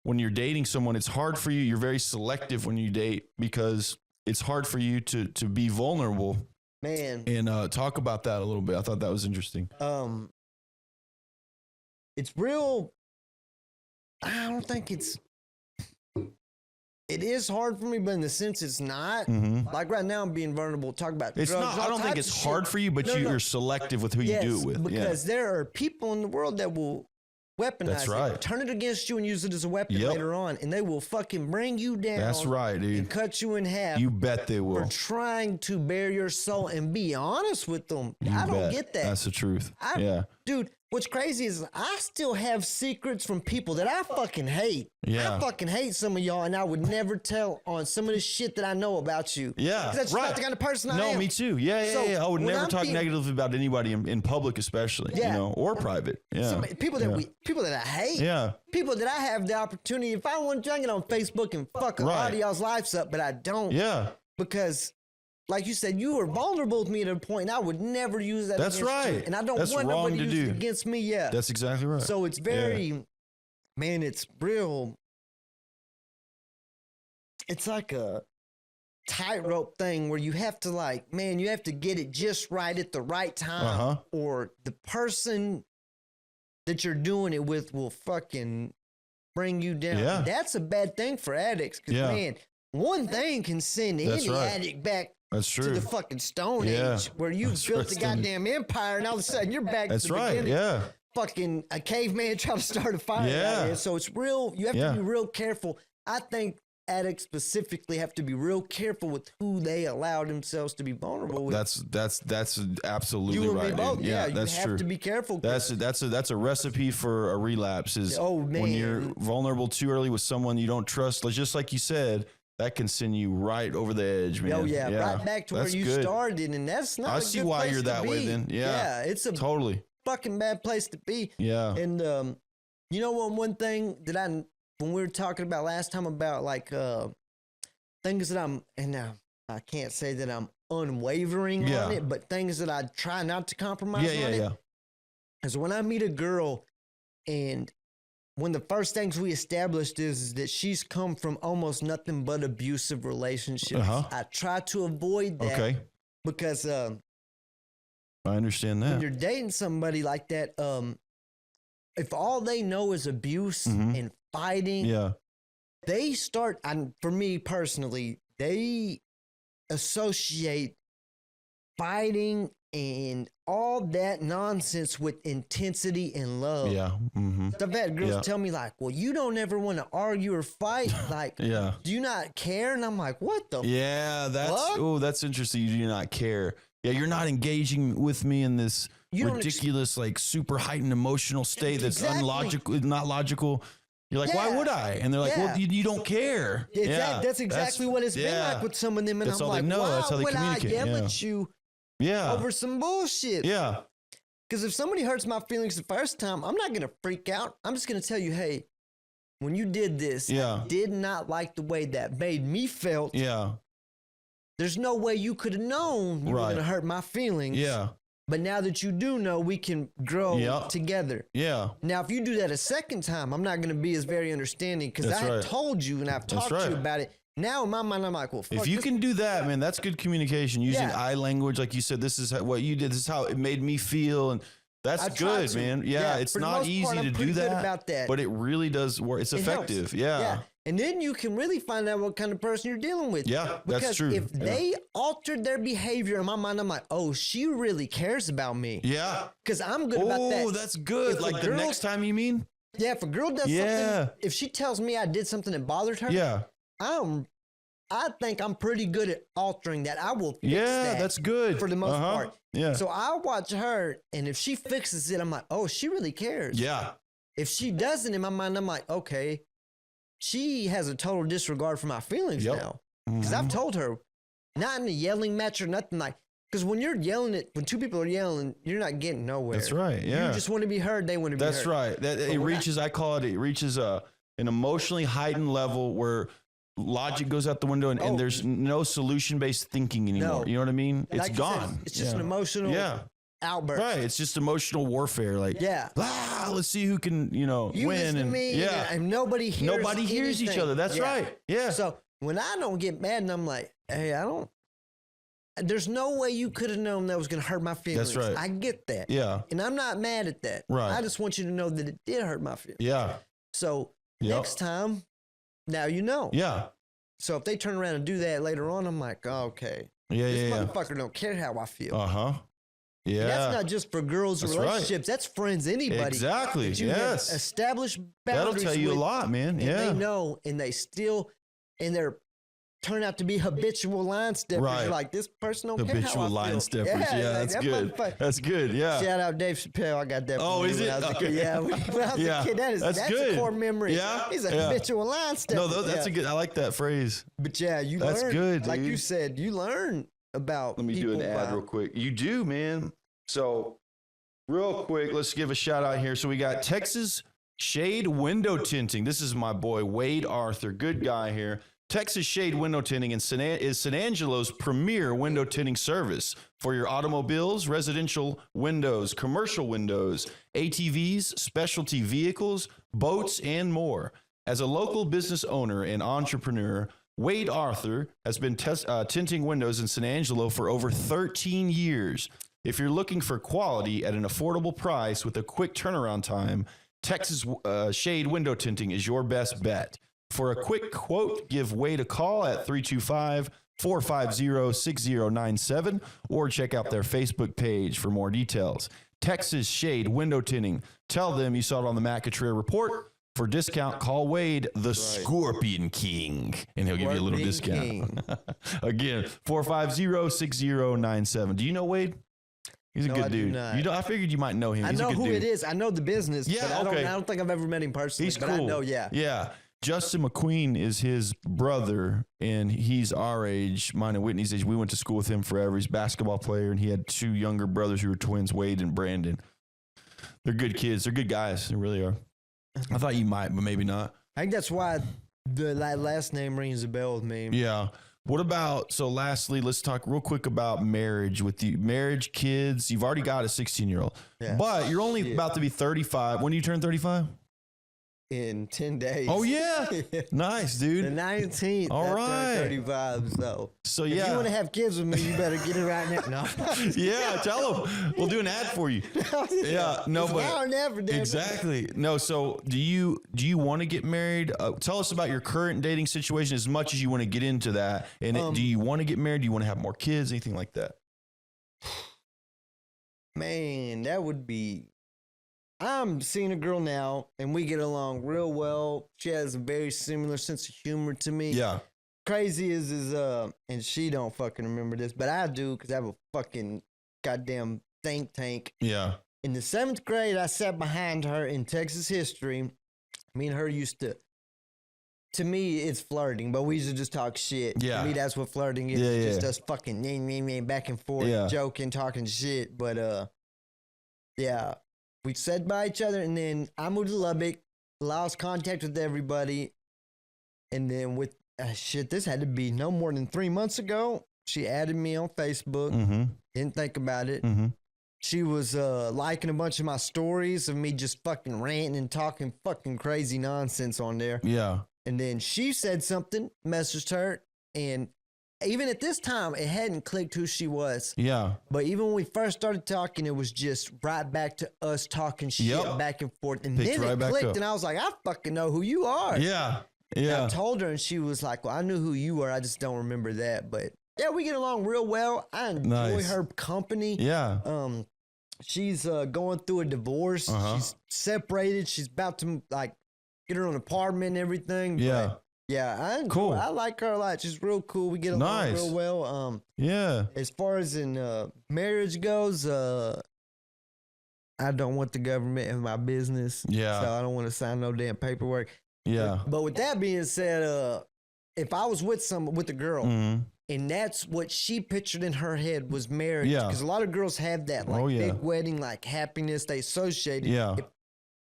when you're dating someone, it's hard for you. You're very selective when you date because it's hard for you to be vulnerable. Man. And talk about that a little bit. I thought that was interesting. It's real. I don't think it is hard for me, but in the sense it's not. Like right now, I'm being vulnerable. Talk about It's drugs, not. I all don't think types it's of hard shit. for you, but No, no. you're selective with who you do it with. Because there are people in the world that will weaponize That's it, right. turn it against you and use it as a weapon Yep. later on, and they will fucking bring you down. That's right, And dude. cut you in half. You bet they for will. trying to bare your soul and be honest with them. I don't bet. get that. That's the truth. I- Yeah. Dude, what's crazy is I still have secrets from people that I fucking hate. Yeah. I fucking hate some of y'all, and I would never tell on some of the shit that I know about you. Yeah, 'Cause that's just right. not the kind of person I No, am. me too. Yeah, yeah, So, yeah. I would when never I'm talk being- negatively about anybody in public, especially. You Yeah. know, or private. Yeah. Some people that yeah. people that I hate. Yeah. People that I have the opportunity. If I want to, I get on Facebook and fuck a lot of Right. y'all's lives up, but I don't. Yeah. Because, like you said, you were vulnerable with me at a point. I would never use that. That's against you. right. And I don't That's want wrong nobody to to use it do. against me. Yeah. That's exactly right. So it's very, man, it's real. It's like a tightrope thing where you have to you have to get it just right at the right time, Uh-huh. or the person that you're doing it with will fucking bring you down. Yeah. That's a bad thing for addicts. Because, Yeah. man, one thing can send That's any right. addict back That's to true. the fucking Stone Yeah. Age where you've That's built right. a goddamn empire and all of a sudden you're back That's to the right. beginning. Yeah. Fucking a caveman trying to start a fire. Yeah. Out here. So it's real. You have Yeah. to be real careful. I think addicts specifically have to be real careful with who they allow themselves to be vulnerable with. That's absolutely you and right. me both. Dude. Yeah, that's you have true. to be careful. That's a recipe for a relapse. Is Oh, when man. you're vulnerable too early with someone you don't trust. Just like you said, that can send you right over the edge, man. Oh yeah, right back to where That's you good. started, and that's not. I a see good why place you're to that way be. then. Yeah. it's a Totally. fucking bad place to be. Yeah. And you know what? One thing that when we were talking about last time about things that I can't say that I'm unwavering Yeah. on it, but things that I try not to compromise Yeah. on Yeah. it. Is when I meet a girl, and one of the first things we established is that she's come from almost nothing but abusive relationships. Uh-huh. I try to avoid that Okay. because I understand when that. you're dating somebody like that, if all they know is abuse Mhm. and fighting, Yeah. they start, and for me personally, they associate fighting and all that nonsense with intensity and love. Yeah. Mm-hmm. I've had girls Yeah. tell me like, well, you don't ever want to argue or fight. Like, Yeah. do you not care? And I'm like, what the? Yeah. What? That's interesting. You do not care. Yeah. You're not engaging with me in this You don't ridiculous, like super heightened emotional state that's Exactly. not logical. You're like, why Yeah. would I? And they're like, Yeah. well, you don't care. That's exactly what it's been like with some of them. And That's I'm all they like, know. why That's how they would I communicate. yell Yeah. at you Yeah. over some bullshit? Yeah. Because if somebody hurts my feelings the first time, I'm not going to freak out. I'm just going to tell you, hey, when you did this, Yeah. I did not like the way that made me felt. Yeah. There's no way you could have known you were Right. going to hurt my feelings. Yeah. But now that you do know, we can grow Yep. together. Yeah. Now, if you do that a second time, I'm not going to be as very understanding because That's I right. have told you and I've talked to right. you about it. Now, in my mind, I'm like, well, fuck If you this. can do that, man, that's good communication. Using Yeah. eye language, like you said, this is what you did. This is how it made me feel, and that's I tried good, to. man. Yeah, Yeah, it's for the not most easy part, I'm to pretty do good that, about that. but it really does work. It's It helps. effective. Yeah. And then you can really find out what kind of person you're dealing with. Yeah, Because that's true. if Yeah. they altered their behavior in my mind, I'm like, oh, she really cares about me. Yeah. Because I'm good about that. Oh, that's good. If a Like the girl- next time, you mean? Yeah, if a girl does Yeah. something, if she tells me I did something that bothered her, Yeah. I think I'm pretty good at altering that. I will fix Yeah, that that's good. for the most part. Yeah. So I watch her, and if she fixes it, I'm like, oh, she really cares. Yeah. If she doesn't, in my mind, I'm like, okay, she has a total disregard for my feelings Yep. now. Because I've told her, not in a yelling match or nothing like. Because when you're yelling at, when two people are yelling, you're not getting nowhere. That's right. Yeah. You just want to be heard. They want to be heard. That's right. That it when I- reaches. I call it. It reaches an emotionally heightened level where logic goes out the window, and, Oh. and there's no solution based thinking anymore. No. You know what I mean? It's Like you said, gone. it's just Yeah. an emotional Yeah. outburst. Right. It's just emotional warfare. Like, Yeah. let's see who can, You win. listen to And me, yeah. and nobody hears Nobody hears each anything. other. That's Yeah. right. Yeah. So when I don't get mad and I'm like, hey, there's no way you could have known that was going to hurt my feelings. right. I get that. yeah. And I'm not mad at that. Right. I just want you to know that it did hurt my feelings. Yeah. So Yep. next time, now you know. Yeah. So if they turn around and do that later on, I'm like, oh, okay. Yeah. This Yeah. motherfucker don't care how I feel. Uh huh. Yeah. And that's not just for girls or That's right. relationships. That's friends, anybody. Exactly. That you Yes. have established That'll boundaries tell you a with, lot, man. and Yeah. they know, and they still, and they're turn out to be habitual line steppers. Right. You're like, this person don't care Habitual how I line feel. steppers. Yeah, like, that's that good. motherfucker- That's good. Yeah. Shout out Dave Chappelle. I got that. Oh, from is when it? I was a kid. Okay. Yeah, when I was Yeah. a kid. That's good. a core memory. Yeah. He's a Yeah. habitual line stepper. No, that's Yeah. a good. I like that phrase. But yeah, you That's learn. good, Like dude. you said, you learn about. Let me do people an ad by- real quick. You do, man. So, real quick, let's give a shout out here. So, we got Texas Shade Window Tinting. This is my boy, Wade Arthur. Good guy here. Texas Shade Window Tinting is San Angelo's premier window tinting service for your automobiles, residential windows, commercial windows, ATVs, specialty vehicles, boats, and more. As a local business owner and entrepreneur, Wade Arthur has been tinting windows in San Angelo for over 13 years. If you're looking for quality at an affordable price with a quick turnaround time, Texas Shade Window Tinting is your best bet. For a quick quote, give Wade a call at 325-450-6097 or check out their Facebook page for more details. Texas Shade Window Tinting. Tell them you saw it on the Matt Cutrer Report. For discount, call Wade, the Scorpion King, and he'll give you a little Scorpion discount. Again, 450-6097. Do you know Wade? He's a No, good I do dude. not. You know, I figured you might know him. I He's know a good who dude. it is. I know the business. Yeah, but okay. I don't think I've ever met him personally. He's but cool. I know, yeah. Yeah. Justin McQueen is his brother, and he's our age, mine and Whitney's age. We went to school with him forever. He's a basketball player, and he had two younger brothers who were twins, Wade and Brandon. They're good kids. They're good guys. They really are. I thought you might, but maybe not. I think that's why the last name rings a bell with me. Yeah. What about, so lastly, let's talk real quick about marriage with the marriage, kids. You've already got a 16-year-old, Yeah. but you're only about to be 35. When do you turn 35? In 10 days. Oh, yeah. Nice, The dude. 19th. All after right. 35. So So, if yeah. you want to have kids with me, you better get it right now. No. Yeah, tell them. We'll do an ad for you. Yeah, no, It's now or but never, damn it. exactly. No, so do you want to get married? Tell us about your current dating situation as much as you want to get into that. And do you want to get married? Do you want to have more kids? Anything like that? Man, that would be. I'm seeing a girl now, and we get along real well. She has a very similar sense of humor to me. Yeah. Crazy is and she don't fucking remember this, but I do because I have a fucking goddamn think tank. Yeah. In the 7th grade, I sat behind her in Texas history. Me and her used to me, it's flirting, but we used to just talk shit. Yeah. To me, that's what flirting is. Yeah, It's yeah. just us fucking back and forth, joking, talking shit. But, yeah, we sat by each other, and then I moved to Lubbock, lost contact with everybody. And then with, shit, this had to be no more than 3 months ago. She added me on Facebook. Mm-hmm. Didn't think about it. Mm-hmm. She was liking a bunch of my stories of me just fucking ranting and talking fucking crazy nonsense on there. Yeah. And then she said something, messaged her, and even at this time, it hadn't clicked who she was. Yeah. But even when we first started talking, it was just right back to us talking shit back and forth. And Picked then right it back clicked, up. and I was like, I fucking know who you are. Yeah. And Yeah. I told her, and she was like, well, I knew who you were. I just don't remember that. But yeah, we get along real well. I enjoy Nice. her company. Yeah. She's going through a divorce. Uh-huh. She's separated. She's about to like get her own apartment and everything. Yeah. But, yeah, I enjoy, Cool. I like her a lot. She's real cool. We get along Nice. real well. Yeah. As far as in marriage goes, I don't want the government in my business. Yeah. So I don't want to sign no damn paperwork. Yeah. But with that being said, if I was with a girl, Mm-hmm. and that's what she pictured in her head was marriage. Yeah. Because a lot of girls have that like yeah. big wedding, like happiness they associate it. Yeah. If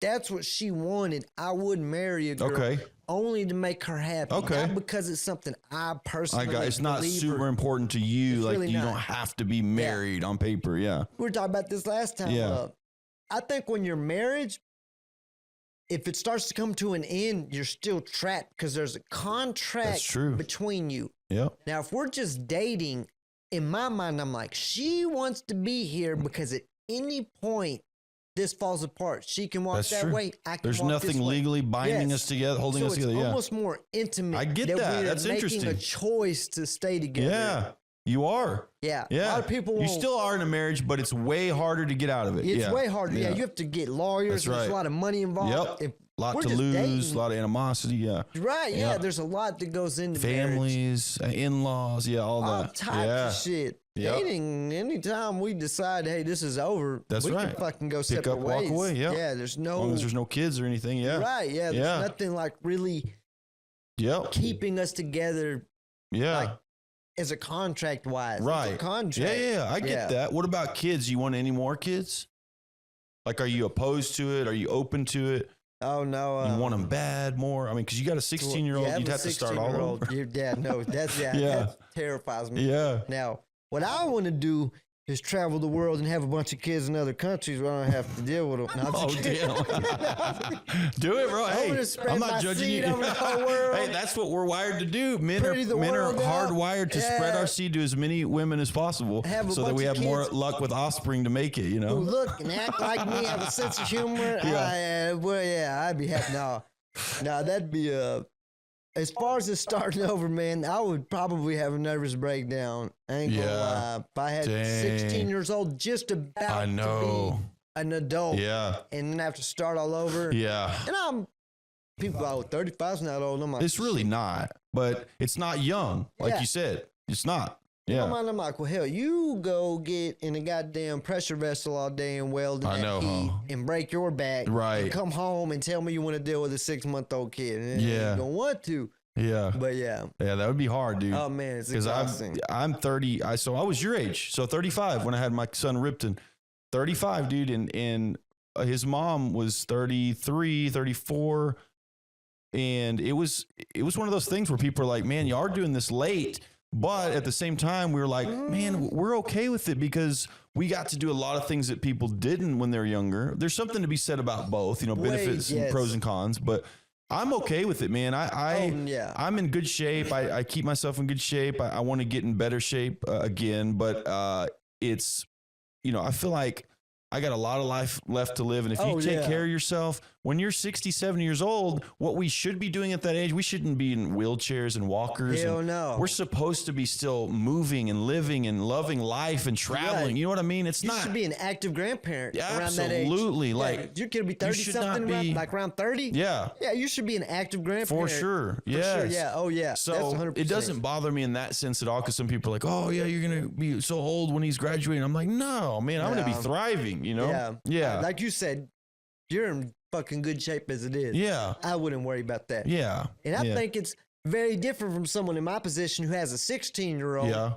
that's what she wanted, I would marry a girl Okay. only to make her happy. Okay. Not because it's something I personally It's not believe super or- important to you. It's Like really you not. don't have to be married on paper. Yeah. We were talking about this last time. Yeah. I think when your marriage, if it starts to come to an end, you're still trapped because there's a contract That's true. between you. Yep. Now, if we're just dating, in my mind, I'm like, she wants to be here because at any point this falls apart. She can walk That's that true. way. I can There's walk this nothing way. legally binding Yes. us together, holding So us together. It's Yeah. almost more intimate. I get that. We're That's making interesting. a choice to stay together. Yeah. You are. Yeah. Yeah. A lot of people You won't. still are in a marriage, but it's way harder to get out of it. It's yeah. way harder. Yeah. You have to get lawyers. That's There's right. a lot of money involved. Yep. If A lot we're to just lose, dating- a lot of animosity. Yeah. Right. Yeah. Yeah. There's a lot that goes into marriage. Families, in-laws. Yeah. All All that. types yeah. of shit. Yep. Dating, anytime we decide, hey, this is over, That's we right. can fucking go Pick separate up, walk ways. away, yeah. Yeah, there's As no. long as there's no kids or anything. Yeah. Right, yeah, there's Yeah. nothing like really Yep. keeping us together Yeah. like, as a contract wise. Right. It's a contract. Yeah. I get Yeah. that. What about kids? You want any more kids? Like, are you opposed to it? Are you open to it? Oh, no. You want them bad more? I mean, because you got a 16-year-old, yeah, you'd I'm a have to start all 16-year-old. over. Yeah, no, that's, Yeah. that terrifies me. Yeah. Now, what I want to do is travel the world and have a bunch of kids in other countries where I don't have to deal with them. No, I'm Oh, just kidding. damn. Do it, bro. Hey, wanna spread I'm my not judging seed you. over the whole world. Hey, that's what we're wired to do. Men Pretty the are world out. hardwired to spread Yeah. our seed to as many women as possible Have a so that bunch we of have more kids. luck with offspring to make it, you Who know? look and act like me, have a sense of humor. Yeah. Well, yeah, I'd be happy. No, that'd be as far as it starting over, man, I would probably have a nervous breakdown. I ain't gonna Yeah. lie. If I had Dang. 16 years old, just about I to know. be an adult, Yeah. and then have to start all over. Yeah. And people out 35 is not old. I'm like, It's really not, but it's not young. Like Yeah. you said, it's not. in my Yeah. mind, I'm like, well, hell, you go get in a goddamn pressure vessel all day and weld in I that know, heat huh? and break your back. Right. And come home and tell me you want to deal with a 6-month-old kid. And Yeah. You don't want to. Yeah. But yeah. Yeah, that would be hard, dude. Oh, man, it's Because exhausting. I'm 30. So I was your age. So 35 when I had my son Ripton. 35, dude. And his mom was 33, 34. And it was one of those things where people are like, man, you are doing this late. But at the same time, we were like, man, we're okay with it because we got to do a lot of things that people didn't when they're younger. There's something to be said about both, benefits and yes. pros and cons. But I'm okay with it, man. Yeah. I'm in good shape. I keep myself in good shape. I want to get in better shape again. But it's, I feel like I got a lot of life left to live. And if you take care of yourself, when you're 60, 70 years old, what we should be doing at that age, we shouldn't be in wheelchairs and walkers. Hell no. We're supposed to be still moving and living and loving life and traveling. Right. You know what I mean? It's You not. should be an active grandparent around that age. Absolutely. Like, yeah, your kid will be you 30 should something, not be- like around 30. Yeah. Yeah, you should be an active grandparent. For sure. For Yes. sure. Yeah. Oh yeah. So That's 100%. it doesn't bother me in that sense at all, because some people are like, oh yeah, you're gonna be so old when he's graduating. I'm like, no, man, I'm gonna be Yeah. thriving. You know? Yeah. Yeah. Like you said, you're in fucking good shape as it is. Yeah. I wouldn't worry about that. Yeah. And I yeah. think it's very different from someone in my position who has a 16-year-old Yeah.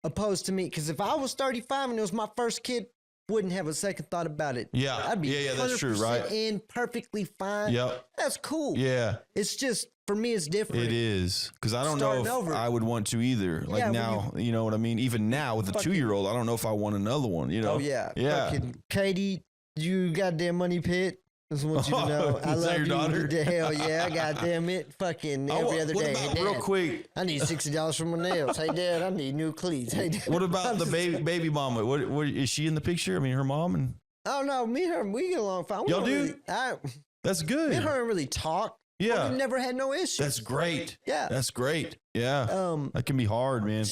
opposed to me. Because if I was 35 and it was my first kid, wouldn't have a second thought about it. Yeah. I'd be Yeah, that's true, 100% right? in, perfectly fine. Yep. That's cool. Yeah. It's just, for me, it's different. It is, because I don't know Starting if over. I would want to either. Like Yeah, when now, you know what I mean? Even now with a Fucking- 2-year-old, I don't know if I want another one, you know? Oh, yeah. Yeah. Fucking Katie, you goddamn money pit. Just want you to know. I Is that love your you. daughter? Hell yeah. Goddamn it. Fucking every other what day. about, Hey, real Dad, quick, I need $60 for my nails. Hey, Dad, I need new cleats. Hey, Dad. what about the baby mama? What is she in the picture? I mean, her mom, and Oh, no. Me and her, we get along fine. We Y'all don't do? Really, that's me good. and her don't really talk. Yeah. We've never had no issues. That's great. Yeah. That's great. Yeah. That can be hard, man.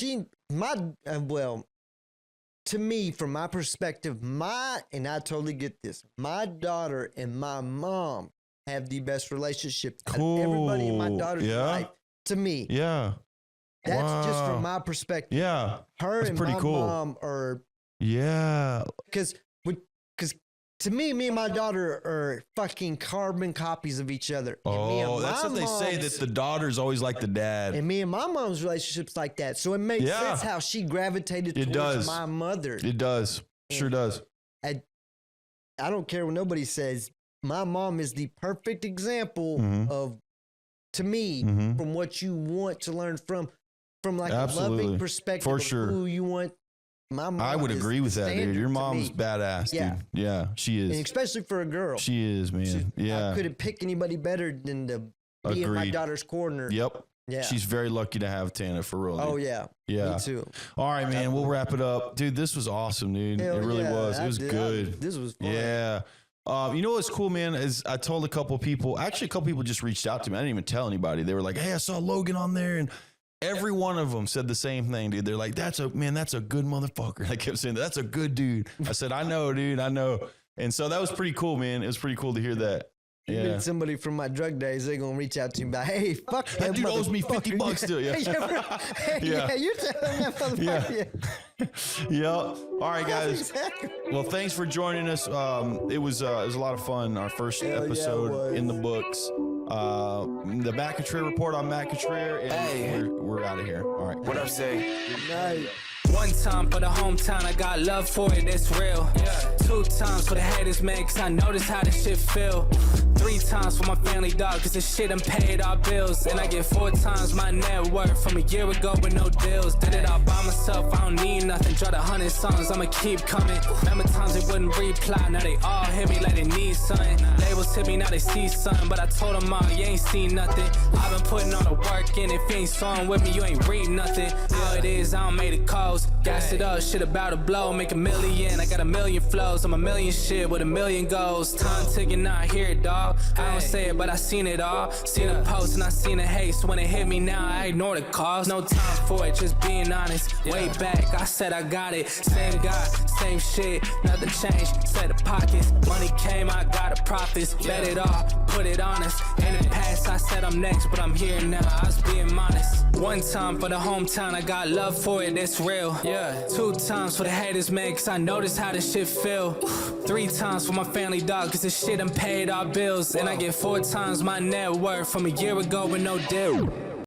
Well, to me, from my perspective, and I totally get this, my daughter and my mom have the best relationship out of everybody in my Cool. daughter's Yeah. life. To me, Yeah. that's just Wow. from my perspective. Yeah. Her That's and pretty my cool. mom are, Yeah. because to me and my daughter are fucking carbon copies of each other. And me and Oh, that's my what they say, mom's- that the daughter's always like the dad. And me and my mom's relationship's like that. So it makes Yeah. sense how she gravitated It towards does. my mother. It does. Sure does. I don't care what nobody says. My mom is the perfect example Mhm. of, to me, Mhm. from what you want to learn from like Absolutely. a loving perspective For of sure. who you want. My mom I would is agree with that, dude. standard Your to mom's me. badass, Yeah. dude. Yeah, she And is. especially for a girl. She is, man. Yeah. I couldn't pick anybody better than to be in my Agreed. daughter's corner. Yep. Yeah. She's very lucky to have Tana, for real. Oh dude. yeah. Yeah. Me too. All right, man. We'll wrap it up, dude. This was awesome, dude. Hell it really yeah. was. It was good. This was fun. Yeah. You know what's cool, man, is I told a couple people, actually a couple people just reached out to me. I didn't even tell anybody. They were like, hey, I saw Logan on there, and every one of them said the same thing, dude. They're like, that's a good motherfucker. I kept saying, that's a good dude. I said, I know, dude, I know. And so that was pretty cool, man. It was pretty cool to hear that. You Yeah. meet somebody from my drug days, they're gonna reach out to you and be like, hey, fuck That dude owes me $50 motherfucker." still, yeah. yeah, you're telling that motherfucker. Yeah. All right, guys. Exactly. Well, thanks for joining us. It was a lot of fun. Our first yeah, it episode was. in the books. The Matt Cutrer Report on Matt Cutrer, and Hey. we're out of here. All right. What up, say? Good night. One time for the hometown, I got love for it, it's real. 2 times for the haters, man, cause I notice how this shit feel. 3 times for my family, dog, cause this shit done paid our bills. And I get 4 times my net worth from a year ago with no deals. Did it all by myself, I don't need nothing. Dropped 100 songs, I'ma keep coming. Remember times they wouldn't reply, now they all hit me like they need something. Labels hit me, now they see something, but I told them all, you ain't seen nothing. I've been putting all the work in, if you ain't sawing with me, you ain't read nothing. All it is, I don't make the calls. Gas it up, shit about to blow, make 1 million. I got 1 million flows, I'm 1 million shit with 1 million goals. Time ticking, not here, dog. I don't say it, but I seen it all. Seen a post and I seen a hate, so when it hit me now, I ignore the calls. No time for it, just being honest. Way back, I said I got it. Same guy, same shit, nothing changed. Set the pockets, money came, I got the profits. Bet it all, put it on us. In the past, I said I'm next, but I'm here now. I was being honest. 1 time for the hometown, I got love for it, it's real. 2 times for the haters, man, cause I notice how this shit feel. 3 times for my family, dog, cause this shit done paid our bills. And I get 4 times my net worth from a year ago with no deal.